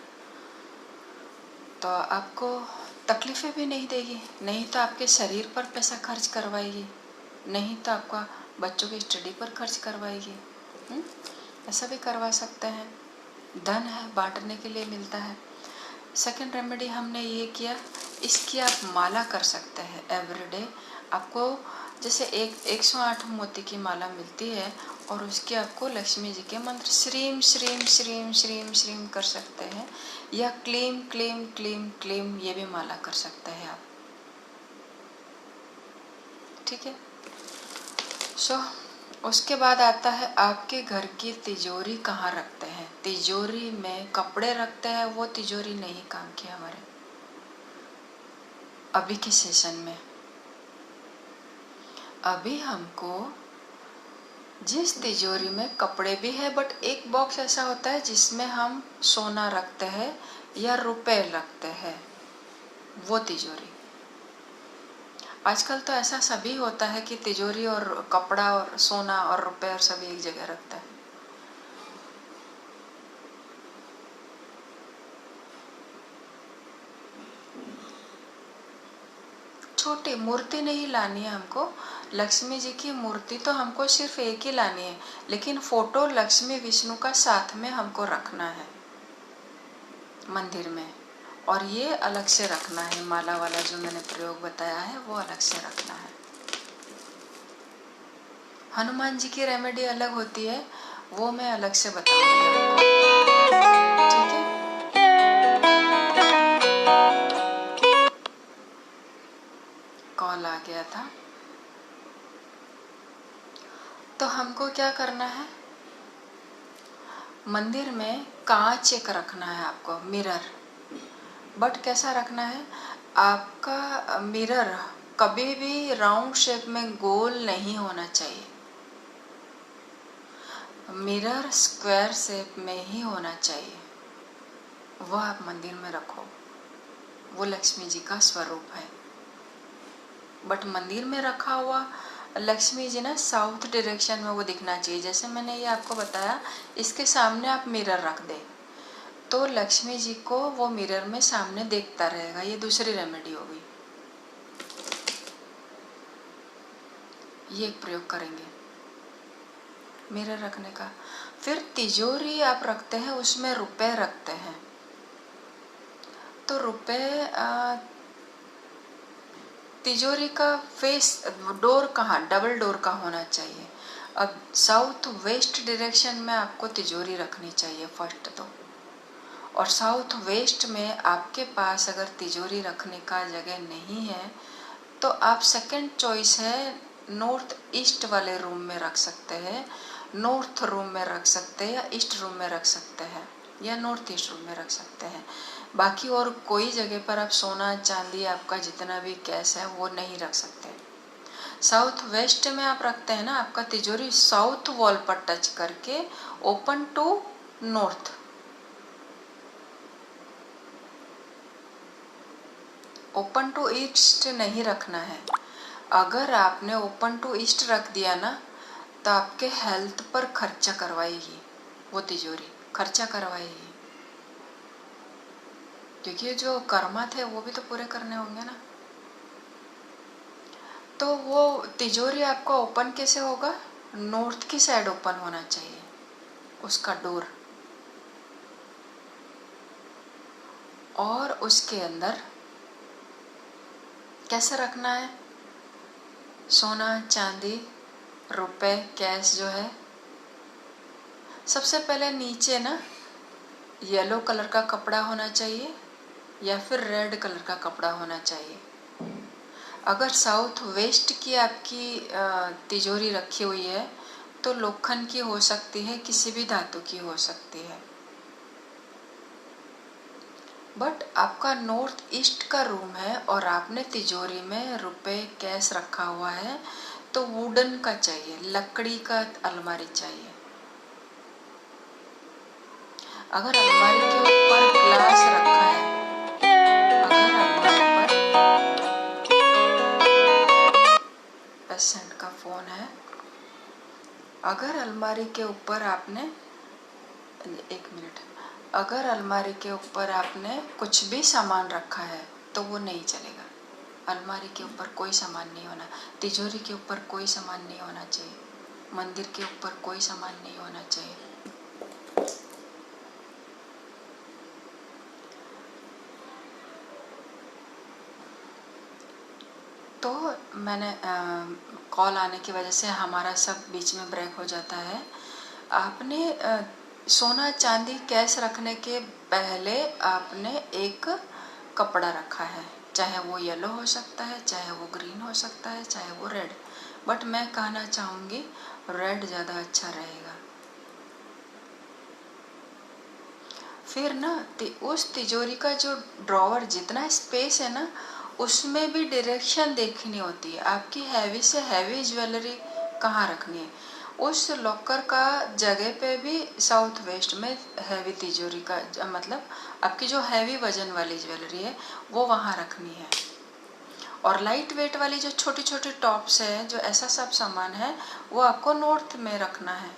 तो आपको तकलीफ़ें भी नहीं देगी, नहीं तो आपके शरीर पर पैसा खर्च करवाएगी, नहीं तो आपका बच्चों की स्टडी पर खर्च करवाएगी। ऐसा भी करवा सकते हैं, धन है बांटने के लिए मिलता है। सेकंड रेमेडी हमने ये किया, इसकी आप माला कर सकते हैं एवरीडे। आपको जैसे 108 मोती की माला मिलती है, और उसके आपको लक्ष्मी जी के मंत्र श्रीम श्रीम श्रीम श्रीम श्रीम कर सकते हैं, या क्लीम क्लीम क्लीम क्लीम ये भी माला कर सकते हैं आप, ठीक है। उसके बाद आता है आपके घर की तिजोरी कहाँ रखते हैं। तिजोरी में कपड़े रखते हैं, वो तिजोरी नहीं काम की हमारे अभी के सेशन में। अभी हमको जिस तिजोरी में कपड़े भी है, बट एक बॉक्स ऐसा होता है जिसमें हम सोना रखते हैं या रुपए रखते हैं, वो तिजोरी। आजकल तो ऐसा सभी होता है कि तिजोरी और कपड़ा और सोना और रुपए और सभी एक जगह रखता है। छोटी मूर्ति नहीं लानी है हमको। लक्ष्मी जी की मूर्ति तो हमको सिर्फ एक ही लानी है, लेकिन फोटो लक्ष्मी विष्णु का साथ में हमको रखना है मंदिर में, और ये अलग से रखना है। माला वाला जो मैंने प्रयोग बताया है वो अलग से रखना है। हनुमान जी की रेमेडी अलग होती है, वो मैं अलग से बताऊंगी, ठीक है। कॉल आ गया था। तो हमको क्या करना है, मंदिर में कांच एक रखना है आपको, मिरर। बट कैसा रखना है, आपका मिरर कभी भी राउंड शेप में गोल नहीं होना चाहिए। मिरर स्क्वायर शेप में ही होना चाहिए। वह आप मंदिर में रखो, वो लक्ष्मी जी का स्वरूप है। बट मंदिर में रखा हुआ लक्ष्मी जी ना साउथ डायरेक्शन में वो दिखना चाहिए। जैसे मैंने ये आपको बताया, इसके सामने आप मिरर रख दे तो लक्ष्मी जी को वो मिरर में सामने देखता रहेगा। ये दूसरी रेमेडी होगी, ये एक प्रयोग करेंगे मिरर रखने का। फिर तिजोरी आप रखते हैं, उसमें रुपए रखते हैं, तो रुपए तिजोरी का फेस डोर कहाँ, डबल डोर का होना चाहिए। अब साउथ वेस्ट डायरेक्शन में आपको तिजोरी रखनी चाहिए फर्स्ट तो, और साउथ वेस्ट में आपके पास अगर तिजोरी रखने का जगह नहीं है तो आप सेकंड चॉइस है नॉर्थ ईस्ट वाले रूम में रख सकते हैं। नॉर्थ रूम में रख सकते हैं या ईस्ट रूम में रख सकते हैं या नॉर्थ ईस्ट रूम में रख सकते हैं। बाकी और कोई जगह पर आप सोना चांदी आपका जितना भी कैश है वो नहीं रख सकते। साउथ वेस्ट में आप रखते हैं ना, आपका तिजोरी साउथ वॉल पर टच करके open to north, open to east नहीं रखना है। अगर आपने ओपन टू ईस्ट रख दिया ना तो आपके हेल्थ पर खर्चा करवाएगी वो तिजोरी, खर्चा करवाएगी, क्योंकि जो कर्मा थे वो भी तो पूरे करने होंगे ना। तो वो तिजोरी आपका ओपन कैसे होगा, नॉर्थ की साइड ओपन होना चाहिए उसका डोर, और उसके अंदर कैसे रखना है, सोना चांदी रुपए कैश जो है। सबसे पहले नीचे ना येलो कलर का कपड़ा होना चाहिए या फिर रेड कलर का कपड़ा होना चाहिए। अगर साउथ वेस्ट की आपकी तिजोरी रखी हुई है तो लोखंड की हो सकती है, किसी भी धातु की हो सकती है। बट आपका नॉर्थ ईस्ट का रूम है और आपने तिजोरी में रुपए कैश रखा हुआ है तो वुडन का चाहिए, लकड़ी का अलमारी चाहिए। अगर अलमारी के ऊपर ग्लास रखा है, अगर अलमारी पर पेशेंट का फोन है, अगर अलमारी के ऊपर आपने एक मिनट, अगर अलमारी के ऊपर आपने कुछ भी सामान रखा है तो वो नहीं चलेगा। अलमारी के ऊपर कोई सामान नहीं होना, तिजोरी के ऊपर कोई सामान नहीं होना चाहिए, मंदिर के ऊपर कोई सामान नहीं होना चाहिए। तो मैंने कॉल आने की वजह से हमारा सब बीच में ब्रेक हो जाता है। आपने सोना चांदी कैश रखने के पहले आपने एक कपड़ा रखा है, चाहे वो येलो हो सकता है, चाहे वो ग्रीन हो सकता है, चाहे वो रेड, बट मैं कहना चाहूँगी रेड ज़्यादा अच्छा रहेगा। फिर ना उस तिजोरी का जो ड्रॉवर जितना स्पेस है ना, उसमें भी डायरेक्शन देखनी होती है, आपकी हैवी से हैवी ज्वेलरी कहाँ रखनी है। उस लॉकर का जगह पे भी साउथ वेस्ट में हैवी तिजोरी का मतलब आपकी जो हैवी वजन वाली ज्वेलरी है वो वहाँ रखनी है। और लाइट वेट वाली जो छोटी छोटी टॉप्स है, जो ऐसा सब सामान है, वो आपको नॉर्थ में रखना है।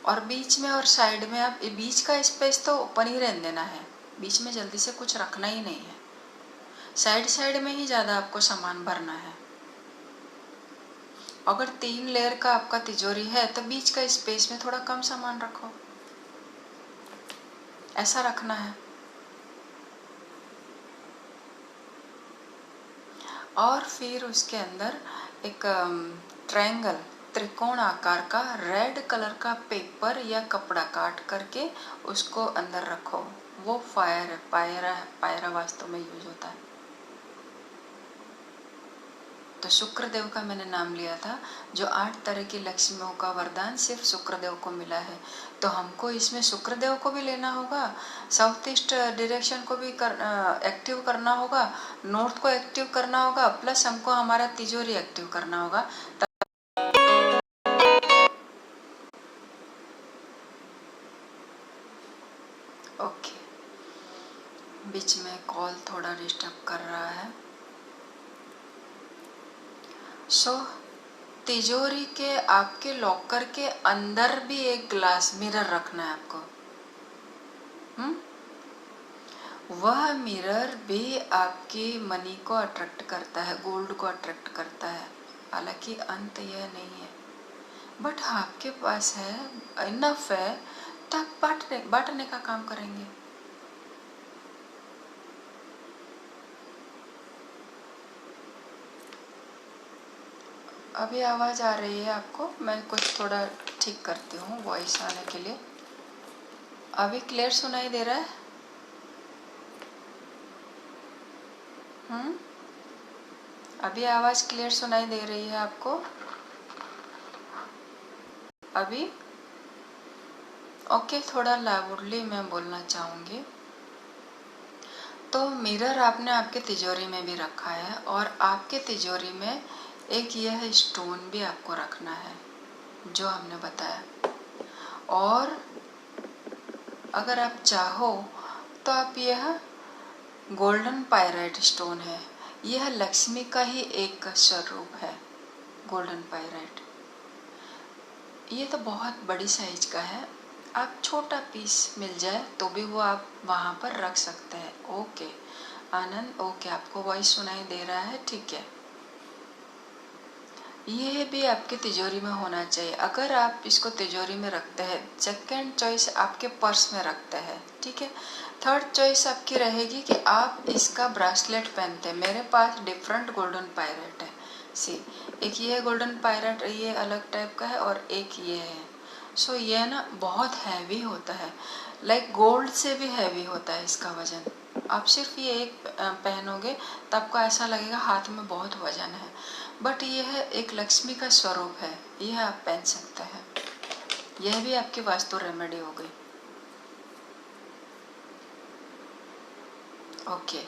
और बीच में और साइड में आप बीच का स्पेस तो ओपन ही रहने देना है, बीच में जल्दी से कुछ रखना ही नहीं है, साइड साइड में ही ज़्यादा आपको सामान भरना है। अगर 3 लेयर का आपका तिजोरी है तो बीच का स्पेस में थोड़ा कम सामान रखो, ऐसा रखना है। और फिर उसके अंदर एक ट्रायंगल त्रिकोण आकार का रेड कलर का पेपर या कपड़ा काट करके उसको अंदर रखो। वो पायरा वास्तव में यूज होता है। तो शुक्रदेव का मैंने नाम लिया था, जो 8 तरह की लक्ष्मियों का वरदान सिर्फ शुक्रदेव को मिला है। तो हमको इसमें शुक्रदेव को भी लेना होगा, साउथ ईस्ट डायरेक्शन को भी एक्टिव करना होगा, नॉर्थ को एक्टिव करना होगा, प्लस हमको हमारा तिजोरी एक्टिव करना होगा। ओके, बीच में कॉल थोड़ा डिस्टर्ब कर रहा है। तिजोरी के आपके लॉकर के अंदर भी एक ग्लास मिरर रखना है आपको। वह मिरर भी आपकी मनी को अट्रैक्ट करता है, गोल्ड को अट्रैक्ट करता है। हालांकि अंत यह नहीं है, बट आपके पास है, इनफ है, तो आप बांटने का काम करेंगे। अभी आवाज़ आ रही है आपको? मैं कुछ थोड़ा ठीक करती हूँ वॉइस आने के लिए। अभी क्लियर सुनाई दे रहा है? अभी आवाज़ क्लियर सुनाई दे रही है आपको? अभी ओके, थोड़ा लाउडली मैं बोलना चाहूँगी। तो मिरर आपने आपके तिजोरी में भी रखा है, और आपके तिजोरी में एक यह स्टोन भी आपको रखना है जो हमने बताया। और अगर आप चाहो तो आप यह गोल्डन पायराइट स्टोन है, यह लक्ष्मी का ही एक स्वरूप है। गोल्डन पायराइट ये तो बहुत बड़ी साइज का है, आप छोटा पीस मिल जाए तो भी वो आप वहाँ पर रख सकते हैं। ओके आनंद, ओके, आपको वॉइस सुनाई दे रहा है? ठीक है, ये भी आपके तिजोरी में होना चाहिए। अगर आप इसको तिजोरी में रखते हैं, सेकेंड चॉइस आपके पर्स में रखते हैं, ठीक है। थर्ड चॉइस आपकी रहेगी कि आप इसका ब्रासलेट पहनते हैं। मेरे पास डिफरेंट गोल्डन पायरेट है, सी, एक ये गोल्डन पायरेट, ये अलग टाइप का है, और एक ये है। सो ये ना बहुत हैवी होता है, लाइक गोल्ड से भी हैवी होता है इसका वजन। आप सिर्फ ये एक पहनोगे तो आपको ऐसा लगेगा हाथ में बहुत वजन है, बट यह एक लक्ष्मी का स्वरूप है, यह आप पहन सकते हैं। यह भी आपकी वास्तु रेमेडी हो गई। ओके,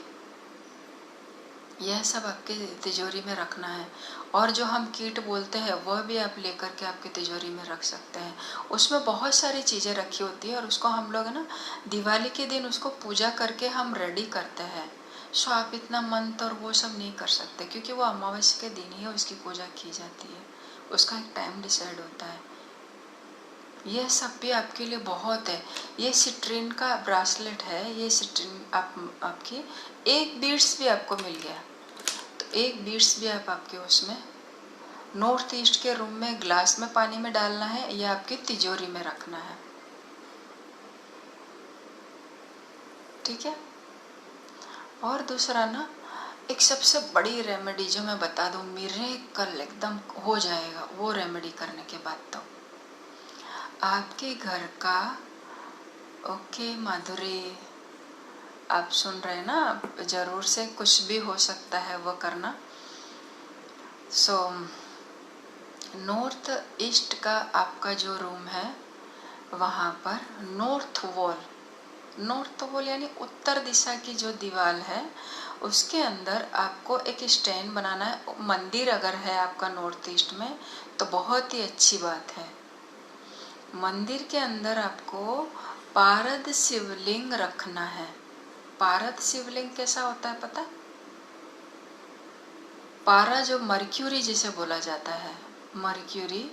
यह सब आपके तिजोरी में रखना है। और जो हम किट बोलते हैं वह भी आप लेकर के आपके तिजोरी में रख सकते हैं। उसमें बहुत सारी चीज़ें रखी होती है, और उसको हम लोग ना दिवाली के दिन उसको पूजा करके हम रेडी करते हैं। सो आप इतना मंत्र और वो सब नहीं कर सकते, क्योंकि वो अमावस्या के दिन ही उसकी पूजा की जाती है, उसका एक टाइम डिसाइड होता है। यह सब भी आपके लिए बहुत है। ये सिट्रीन का ब्रासलेट है, ये सिट्रीन आपकी एक बीड्स भी आपको मिल गया, तो एक बीड्स भी आप आपके उसमें नॉर्थ ईस्ट के रूम में ग्लास में पानी में डालना है, या आपकी तिजोरी में रखना है, ठीक है। और दूसरा ना, एक सबसे बड़ी रेमेडी जो मैं बता दूं, मिरेकल एकदम हो जाएगा वो रेमेडी करने के बाद। तो आपके घर का, ओके माधुरी, आप सुन रहे हैं ना, ज़रूर से कुछ भी हो सकता है वो करना। सो नॉर्थ ईस्ट का आपका जो रूम है वहाँ पर नॉर्थ वॉल यानी उत्तर दिशा की जो दीवार है उसके अंदर आपको एक स्टैंड बनाना है। मंदिर अगर है आपका नॉर्थ ईस्ट में तो बहुत ही अच्छी बात है। मंदिर के अंदर आपको पारद शिवलिंग रखना है। पारद शिवलिंग कैसा होता है पता? पारा जो मर्क्यूरी जिसे बोला जाता है, मर्क्यूरी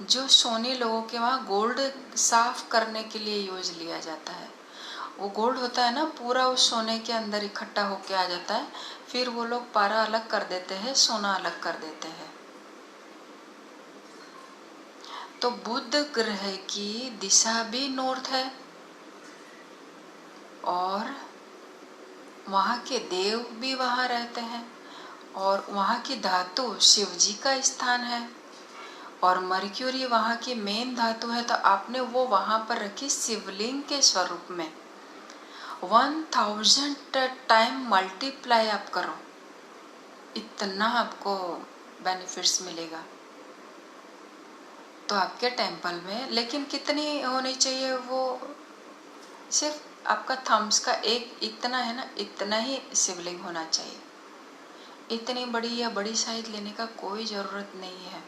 जो सोने लोगों के वहाँ गोल्ड साफ करने के लिए यूज लिया जाता है। वो गोल्ड होता है ना, पूरा उस सोने के अंदर इकट्ठा होके आ जाता है, फिर वो लोग पारा अलग कर देते हैं, सोना अलग कर देते हैं। तो बुध ग्रह की दिशा भी नॉर्थ है और वहाँ के देव भी वहाँ रहते हैं और वहाँ की धातु शिव जी का स्थान है और मर्क्यूरी वहाँ की मेन धातु है। तो आपने वो वहाँ पर रखी शिवलिंग के स्वरूप में। 1000 टाइम मल्टीप्लाई आप करो, इतना आपको बेनिफिट्स मिलेगा। तो आपके टेम्पल में लेकिन कितनी होनी चाहिए? वो सिर्फ आपका थम्स का एक इतना है ना, इतना ही शिवलिंग होना चाहिए। इतनी बड़ी या बड़ी साइज लेने का कोई ज़रूरत नहीं है।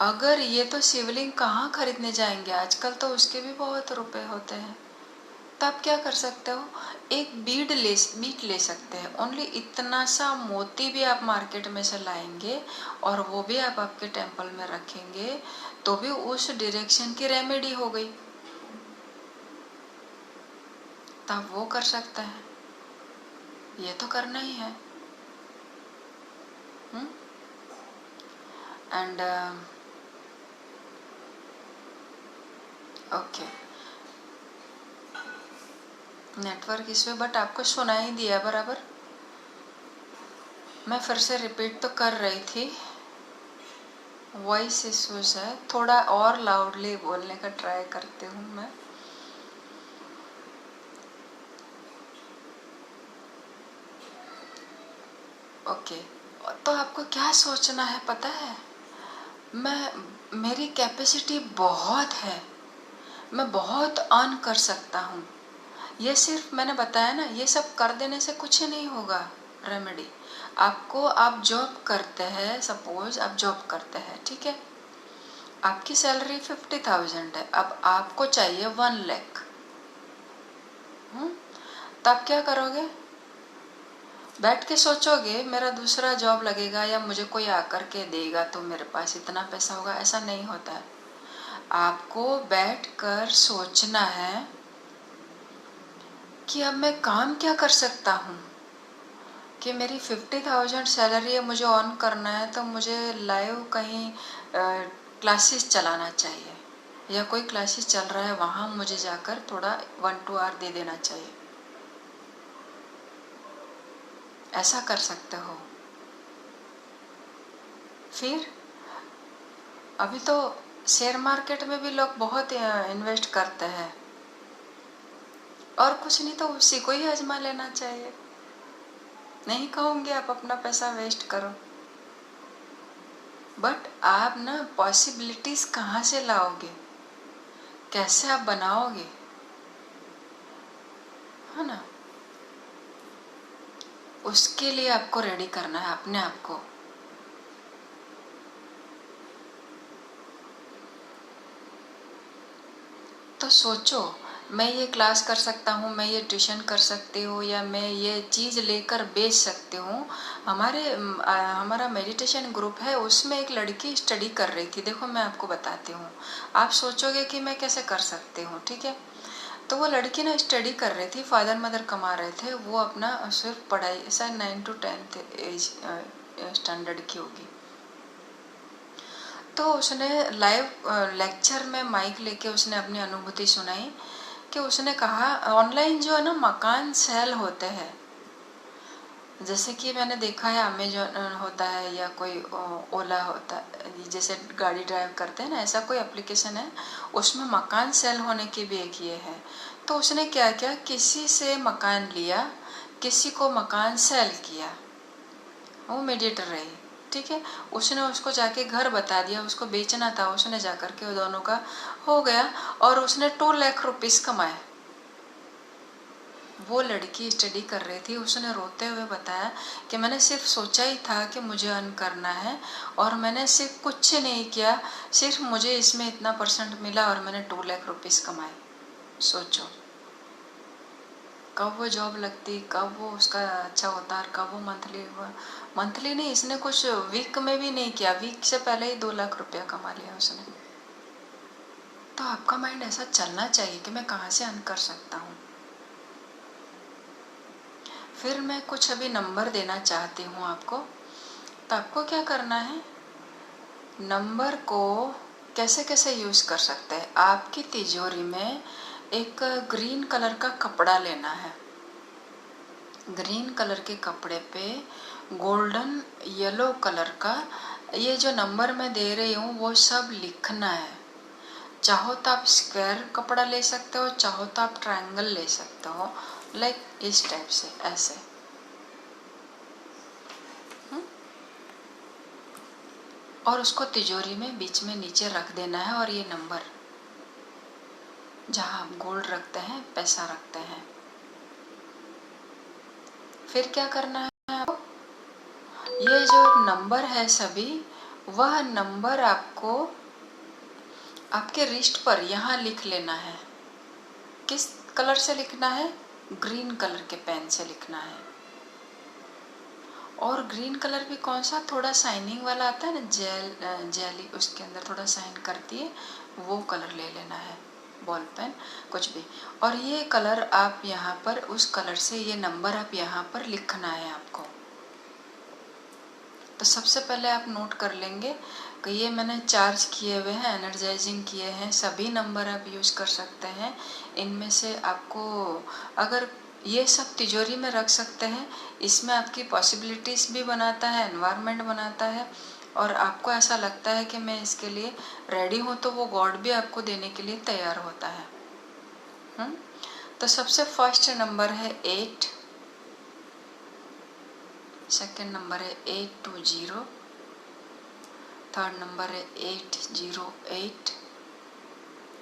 अगर ये तो शिवलिंग कहाँ खरीदने जाएंगे, आजकल तो उसके भी बहुत रुपए होते हैं। तो आप क्या कर सकते हो, एक बीड ले सकते हैं। ओनली इतना सा मोती भी आप मार्केट में से लाएंगे और वो भी आप आपके टेम्पल में रखेंगे तो भी उस डायरेक्शन की रेमेडी हो गई। तो आप वो कर सकते हैं, ये तो करना ही है। And okay, network issue, but आपको सुनाई दिया बराबर। मैं फिर से रिपीट तो कर रही थी, वॉइस इश्यूज है, थोड़ा और लाउडली बोलने का ट्राई करती हूँ मैं। ओके, तो आपको क्या सोचना है पता है? मेरी कैपेसिटी बहुत है, मैं बहुत अर्न कर सकता हूँ। ये सिर्फ मैंने बताया ना, ये सब कर देने से कुछ नहीं होगा। रेमेडी आपको, आप जॉब करते हैं, सपोज आप जॉब करते हैं, ठीक है, आपकी सैलरी 50,000 है, अब आपको चाहिए 1 लाख। तो आप क्या करोगे? बैठ के सोचोगे मेरा दूसरा जॉब लगेगा या मुझे कोई आकर के देगा तो मेरे पास इतना पैसा होगा, ऐसा नहीं होता है। आपको बैठकर सोचना है कि अब मैं काम क्या कर सकता हूँ कि मेरी 50,000 सैलरी है, मुझे ऑन करना है तो मुझे लाइव कहीं क्लासेस चलाना चाहिए या कोई क्लासेस चल रहा है वहाँ मुझे जाकर थोड़ा 1-2 आवर दे देना चाहिए। ऐसा कर सकते हो। फिर अभी तो शेयर मार्केट में भी लोग बहुत इन्वेस्ट करते हैं, और कुछ नहीं तो उसी को ही आजमा लेना चाहिए। नहीं कहूँगी आप अपना पैसा वेस्ट करो, बट आप ना पॉसिबिलिटीज कहाँ से लाओगे, कैसे आप बनाओगे, है ना? उसके लिए आपको रेडी करना है अपने आप को। तो सोचो, मैं ये क्लास कर सकता हूँ, मैं ये ट्यूशन कर सकती हूँ, या मैं ये चीज़ लेकर बेच सकती हूँ। हमारा मेडिटेशन ग्रुप है, उसमें एक लड़की स्टडी कर रही थी। देखो मैं आपको बताती हूँ, आप सोचोगे कि मैं कैसे कर सकती हूँ, ठीक है। तो वो लड़की ना स्टडी कर रही थी, फादर मदर कमा रहे थे, वो अपना सिर्फ पढ़ाई शायद 9 to 10 एज स्टैंडर्ड की होगी। तो उसने लाइव लेक्चर में माइक लेके उसने अपनी अनुभूति सुनाई कि उसने कहा ऑनलाइन जो है ना मकान सेल होते हैं, जैसे कि मैंने देखा है अमेजोन होता है या कोई ओला होता है, जैसे गाड़ी ड्राइव करते हैं ना, ऐसा कोई एप्लीकेशन है, उसमें मकान सेल होने की भी एक ये है। तो उसने क्या किया, किसी से मकान लिया, किसी को मकान सेल किया, वो मीडिएटर रही, ठीक है। उसने उसको जाके घर बता दिया, उसको बेचना था, उसने जाकर के वो दोनों का हो गया और उसने 2 लाख रुपीस कमाए। वो लड़की स्टडी कर रही थी, उसने रोते हुए बताया कि मैंने सिर्फ सोचा ही था कि मुझे अर्न करना है और मैंने सिर्फ कुछ नहीं किया, सिर्फ मुझे इसमें इतना % मिला और मैंने 2 लाख रुपीस कमाए। सोचो कब वो जॉब लगती, कब वो उसका अच्छा होता और कब वो मंथली नहीं, इसने कुछ वीक में भी नहीं किया, वीक से पहले ही 2 लाख रुपया कमा लिया उसने। तो आपका माइंड ऐसा चलना चाहिए कि मैं कहाँ से अर्न कर सकता हूँ। फिर मैं कुछ अभी नंबर देना चाहती हूँ आपको। तो आपको क्या करना है, नंबर को कैसे कैसे यूज़ कर सकते हैं। आपकी तिजोरी में एक ग्रीन कलर का कपड़ा लेना है, ग्रीन कलर के कपड़े पे गोल्डन येलो कलर का ये जो नंबर मैं दे रही हूँ वो सब लिखना है। चाहो तो आप स्क्वायर कपड़ा ले सकते हो, चाहो तो आप ट्रायंगल ले सकते हो, लाइक इस टाइप से ऐसे। और उसको तिजोरी में बीच में नीचे रख देना है और ये नंबर जहाँ आप गोल्ड रखते हैं, पैसा रखते हैं। फिर क्या करना है आपको, ये जो नंबर है सभी, वह नंबर आपको आपके रिस्ट पर यहाँ लिख लेना है। किस कलर से लिखना है, ग्रीन कलर के पेन से लिखना है। और ग्रीन कलर भी कौन सा, थोड़ा शाइनिंग वाला आता है ना, जेली उसके अंदर थोड़ा शाइन करती है, वो कलर ले लेना है, बॉल पेन कुछ भी। और ये कलर आप यहाँ पर उस कलर से ये नंबर आप यहाँ पर लिखना है आपको। तो सबसे पहले आप नोट कर लेंगे कि ये मैंने चार्ज किए हुए हैं, एनर्जाइजिंग किए हैं, सभी नंबर आप यूज़ कर सकते हैं। इनमें से आपको अगर ये सब तिजोरी में रख सकते हैं, इसमें आपकी पॉसिबिलिटीज़ भी बनाता है, एनवायरनमेंट बनाता है, और आपको ऐसा लगता है कि मैं इसके लिए रेडी हूँ, तो वो गॉड भी आपको देने के लिए तैयार होता है। तो सबसे फर्स्ट नंबर है 8, सेकेंड नंबर है 820, थर्ड नंबर है 808,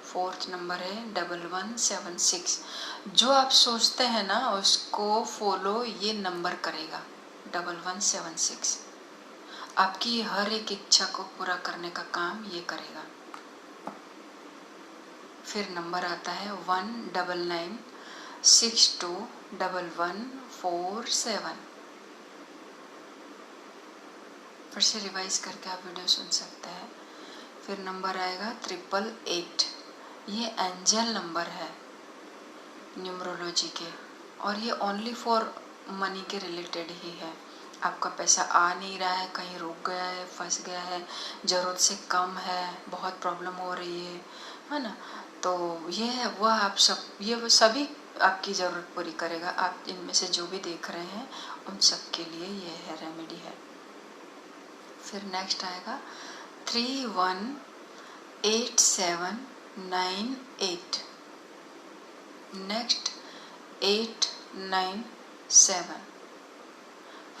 फोर्थ नंबर है 1176। जो आप सोचते हैं ना उसको फॉलो ये नंबर करेगा, 1176। आपकी हर एक इच्छा को पूरा करने का काम ये करेगा। फिर नंबर आता है 199621147। फिर से रिवाइज करके आप वीडियो सुन सकते हैं। फिर नंबर आएगा 888, ये एंजल नंबर है न्यूमरोलॉजी के, और ये ओनली फॉर मनी के रिलेटेड ही है। आपका पैसा आ नहीं रहा है, कहीं रुक गया है, फंस गया है, ज़रूरत से कम है, बहुत प्रॉब्लम हो रही है ना, तो ये है वह आप सब, ये वो सभी आपकी ज़रूरत पूरी करेगा। आप इनमें से जो भी देख रहे हैं उन सब के लिए ये है रेमेडी है। फिर नेक्स्ट आएगा 318798, next 897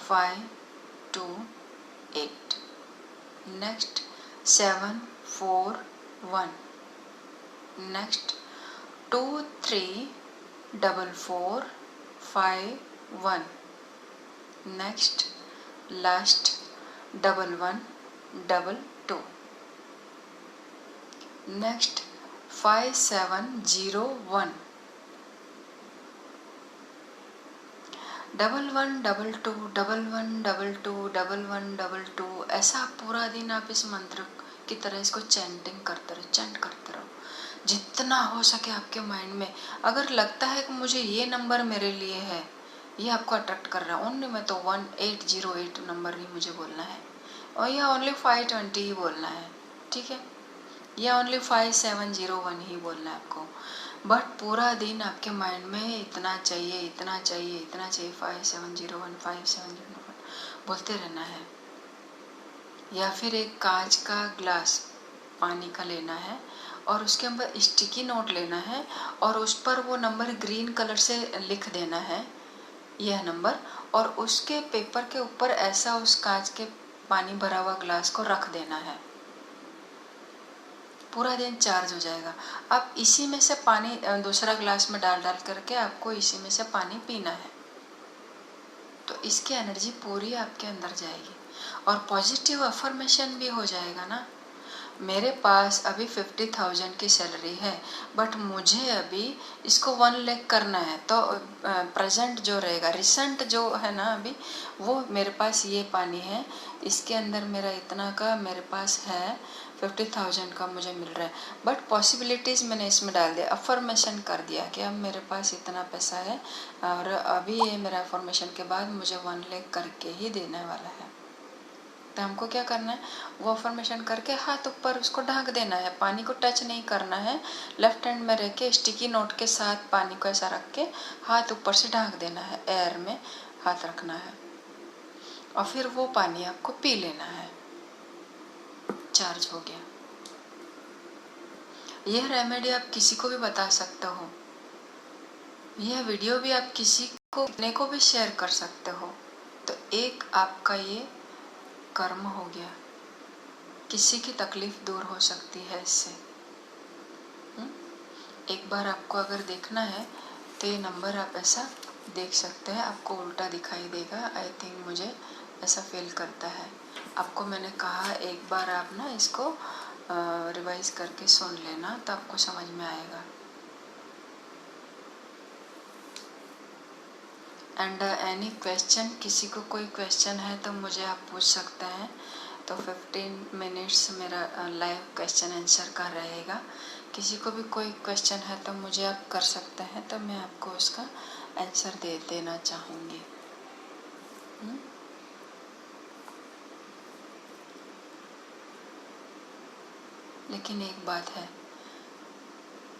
528, next 741, next 234451, next last 1122, next 5701, 1122 1122 1122। ऐसा पूरा दिन आप इस मंत्र की तरह इसको चैंटिंग करते रहो, चैंट करते रहो जितना हो सके आपके माइंड में। अगर लगता है कि मुझे ये नंबर मेरे लिए है, ये आपको अट्रैक्ट कर रहा है, ओनली मैं तो 1808 नंबर ही मुझे बोलना है, और या ओनली 520 ही बोलना है, ठीक है, या ओनली 5701 ही बोलना है आपको। बट पूरा दिन आपके माइंड में इतना चाहिए, इतना चाहिए, इतना चाहिए, 5701 5701 बोलते रहना है। या फिर एक कांच का ग्लास पानी का लेना है और उसके ऊपर स्टिकी नोट लेना है और उस पर वो नंबर ग्रीन कलर से लिख देना है, यह नंबर, और उसके पेपर के ऊपर ऐसा उस कांच के पानी भरा हुआ ग्लास को रख देना है। पूरा दिन चार्ज हो जाएगा। आप इसी में से पानी दूसरा ग्लास में डाल डाल करके आपको इसी में से पानी पीना है, तो इसकी एनर्जी पूरी आपके अंदर जाएगी और पॉजिटिव अफर्मेशन भी हो जाएगा ना। मेरे पास अभी 50,000 की सैलरी है, बट मुझे अभी इसको 1 लाख करना है, तो प्रेजेंट जो रहेगा, रिसेंट जो है ना अभी, वो मेरे पास ये पानी है, इसके अंदर मेरा इतना का मेरे पास है, 50,000 का मुझे मिल रहा है, बट पॉसिबिलिटीज़ मैंने इसमें डाल दिया, अफर्मेशन कर दिया कि अब मेरे पास इतना पैसा है और अभी ये मेरा अफर्मेशन के बाद मुझे 1 लाख करके ही देने वाला है। तो हमको क्या करना है, वो अफर्मेशन करके हाथ ऊपर उसको ढक देना है, पानी को टच नहीं करना है, लेफ्ट हैंड में रख के स्टिकी नोट के साथ पानी को ऐसा रख के हाथ ऊपर से ढक देना है, एयर में हाथ रखना है और फिर वो पानी आपको पी लेना है। चार्ज हो गया। यह रेमेडी आप किसी को भी बता सकते हो, यह वीडियो भी आप किसी को भी शेयर कर सकते हो। तो एक आपका ये कर्म हो गया, किसी की तकलीफ दूर हो सकती है इससे। एक बार आपको अगर देखना है तो ये नंबर आप ऐसा देख सकते हैं, आपको उल्टा दिखाई देगा, आई थिंक मुझे ऐसा फील करता है। आपको मैंने कहा एक बार आप ना इसको रिवाइज करके सुन लेना, तो आपको समझ में आएगा। एंड एनी क्वेश्चन, किसी को कोई क्वेश्चन है तो मुझे आप पूछ सकते हैं। तो 15 मिनट्स मेरा लाइव क्वेश्चन आंसर का रहेगा। किसी को भी कोई क्वेश्चन है तो मुझे आप कर सकते हैं, तो मैं आपको उसका आंसर दे देना चाहूँगी। लेकिन एक बात है,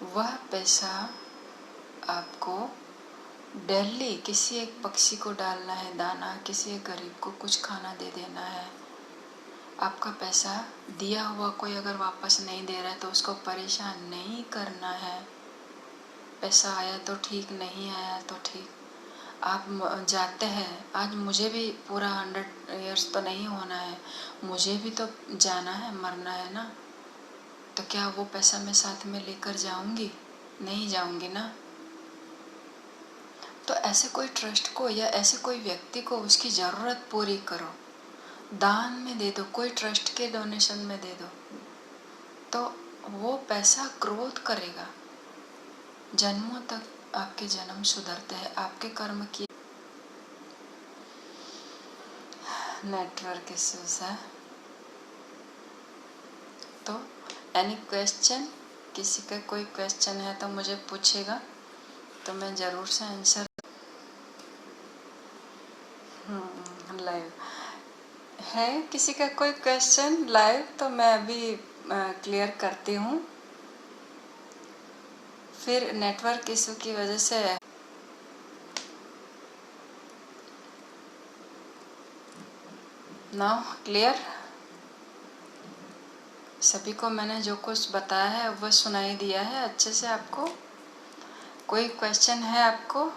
वह पैसा आपको डेली किसी एक पक्षी को डालना है दाना, किसी एक गरीब को कुछ खाना दे देना है। आपका पैसा दिया हुआ कोई अगर वापस नहीं दे रहा है तो उसको परेशान नहीं करना है। पैसा आया तो ठीक, नहीं आया तो ठीक। आप जाते हैं, आज मुझे भी पूरा 100 ईयर्स तो नहीं होना है, मुझे भी तो जाना है, मरना है ना। तो क्या वो पैसा मैं साथ में लेकर जाऊंगी? नहीं जाऊंगी ना। तो ऐसे कोई ट्रस्ट को या ऐसे कोई व्यक्ति को उसकी ज़रूरत पूरी करो, दान में दे दो, कोई ट्रस्ट के डोनेशन में दे दो, तो वो पैसा ग्रोथ करेगा। जन्मों तक आपके जन्म सुधरते हैं आपके कर्म की। नेटवर्क इश्यूज है। तो एनी क्वेश्चन, किसी का कोई क्वेश्चन है तो मुझे पूछेगा, तो मैं ज़रूर से आंसर। लाइव है, किसी का कोई क्वेश्चन लाइव तो मैं अभी क्लियर करती हूँ, फिर नेटवर्क इशू की वजह से। नाउ क्लियर, सभी को मैंने जो कुछ बताया है वह सुनाई दिया है अच्छे से। आपको कोई क्वेश्चन है आपको?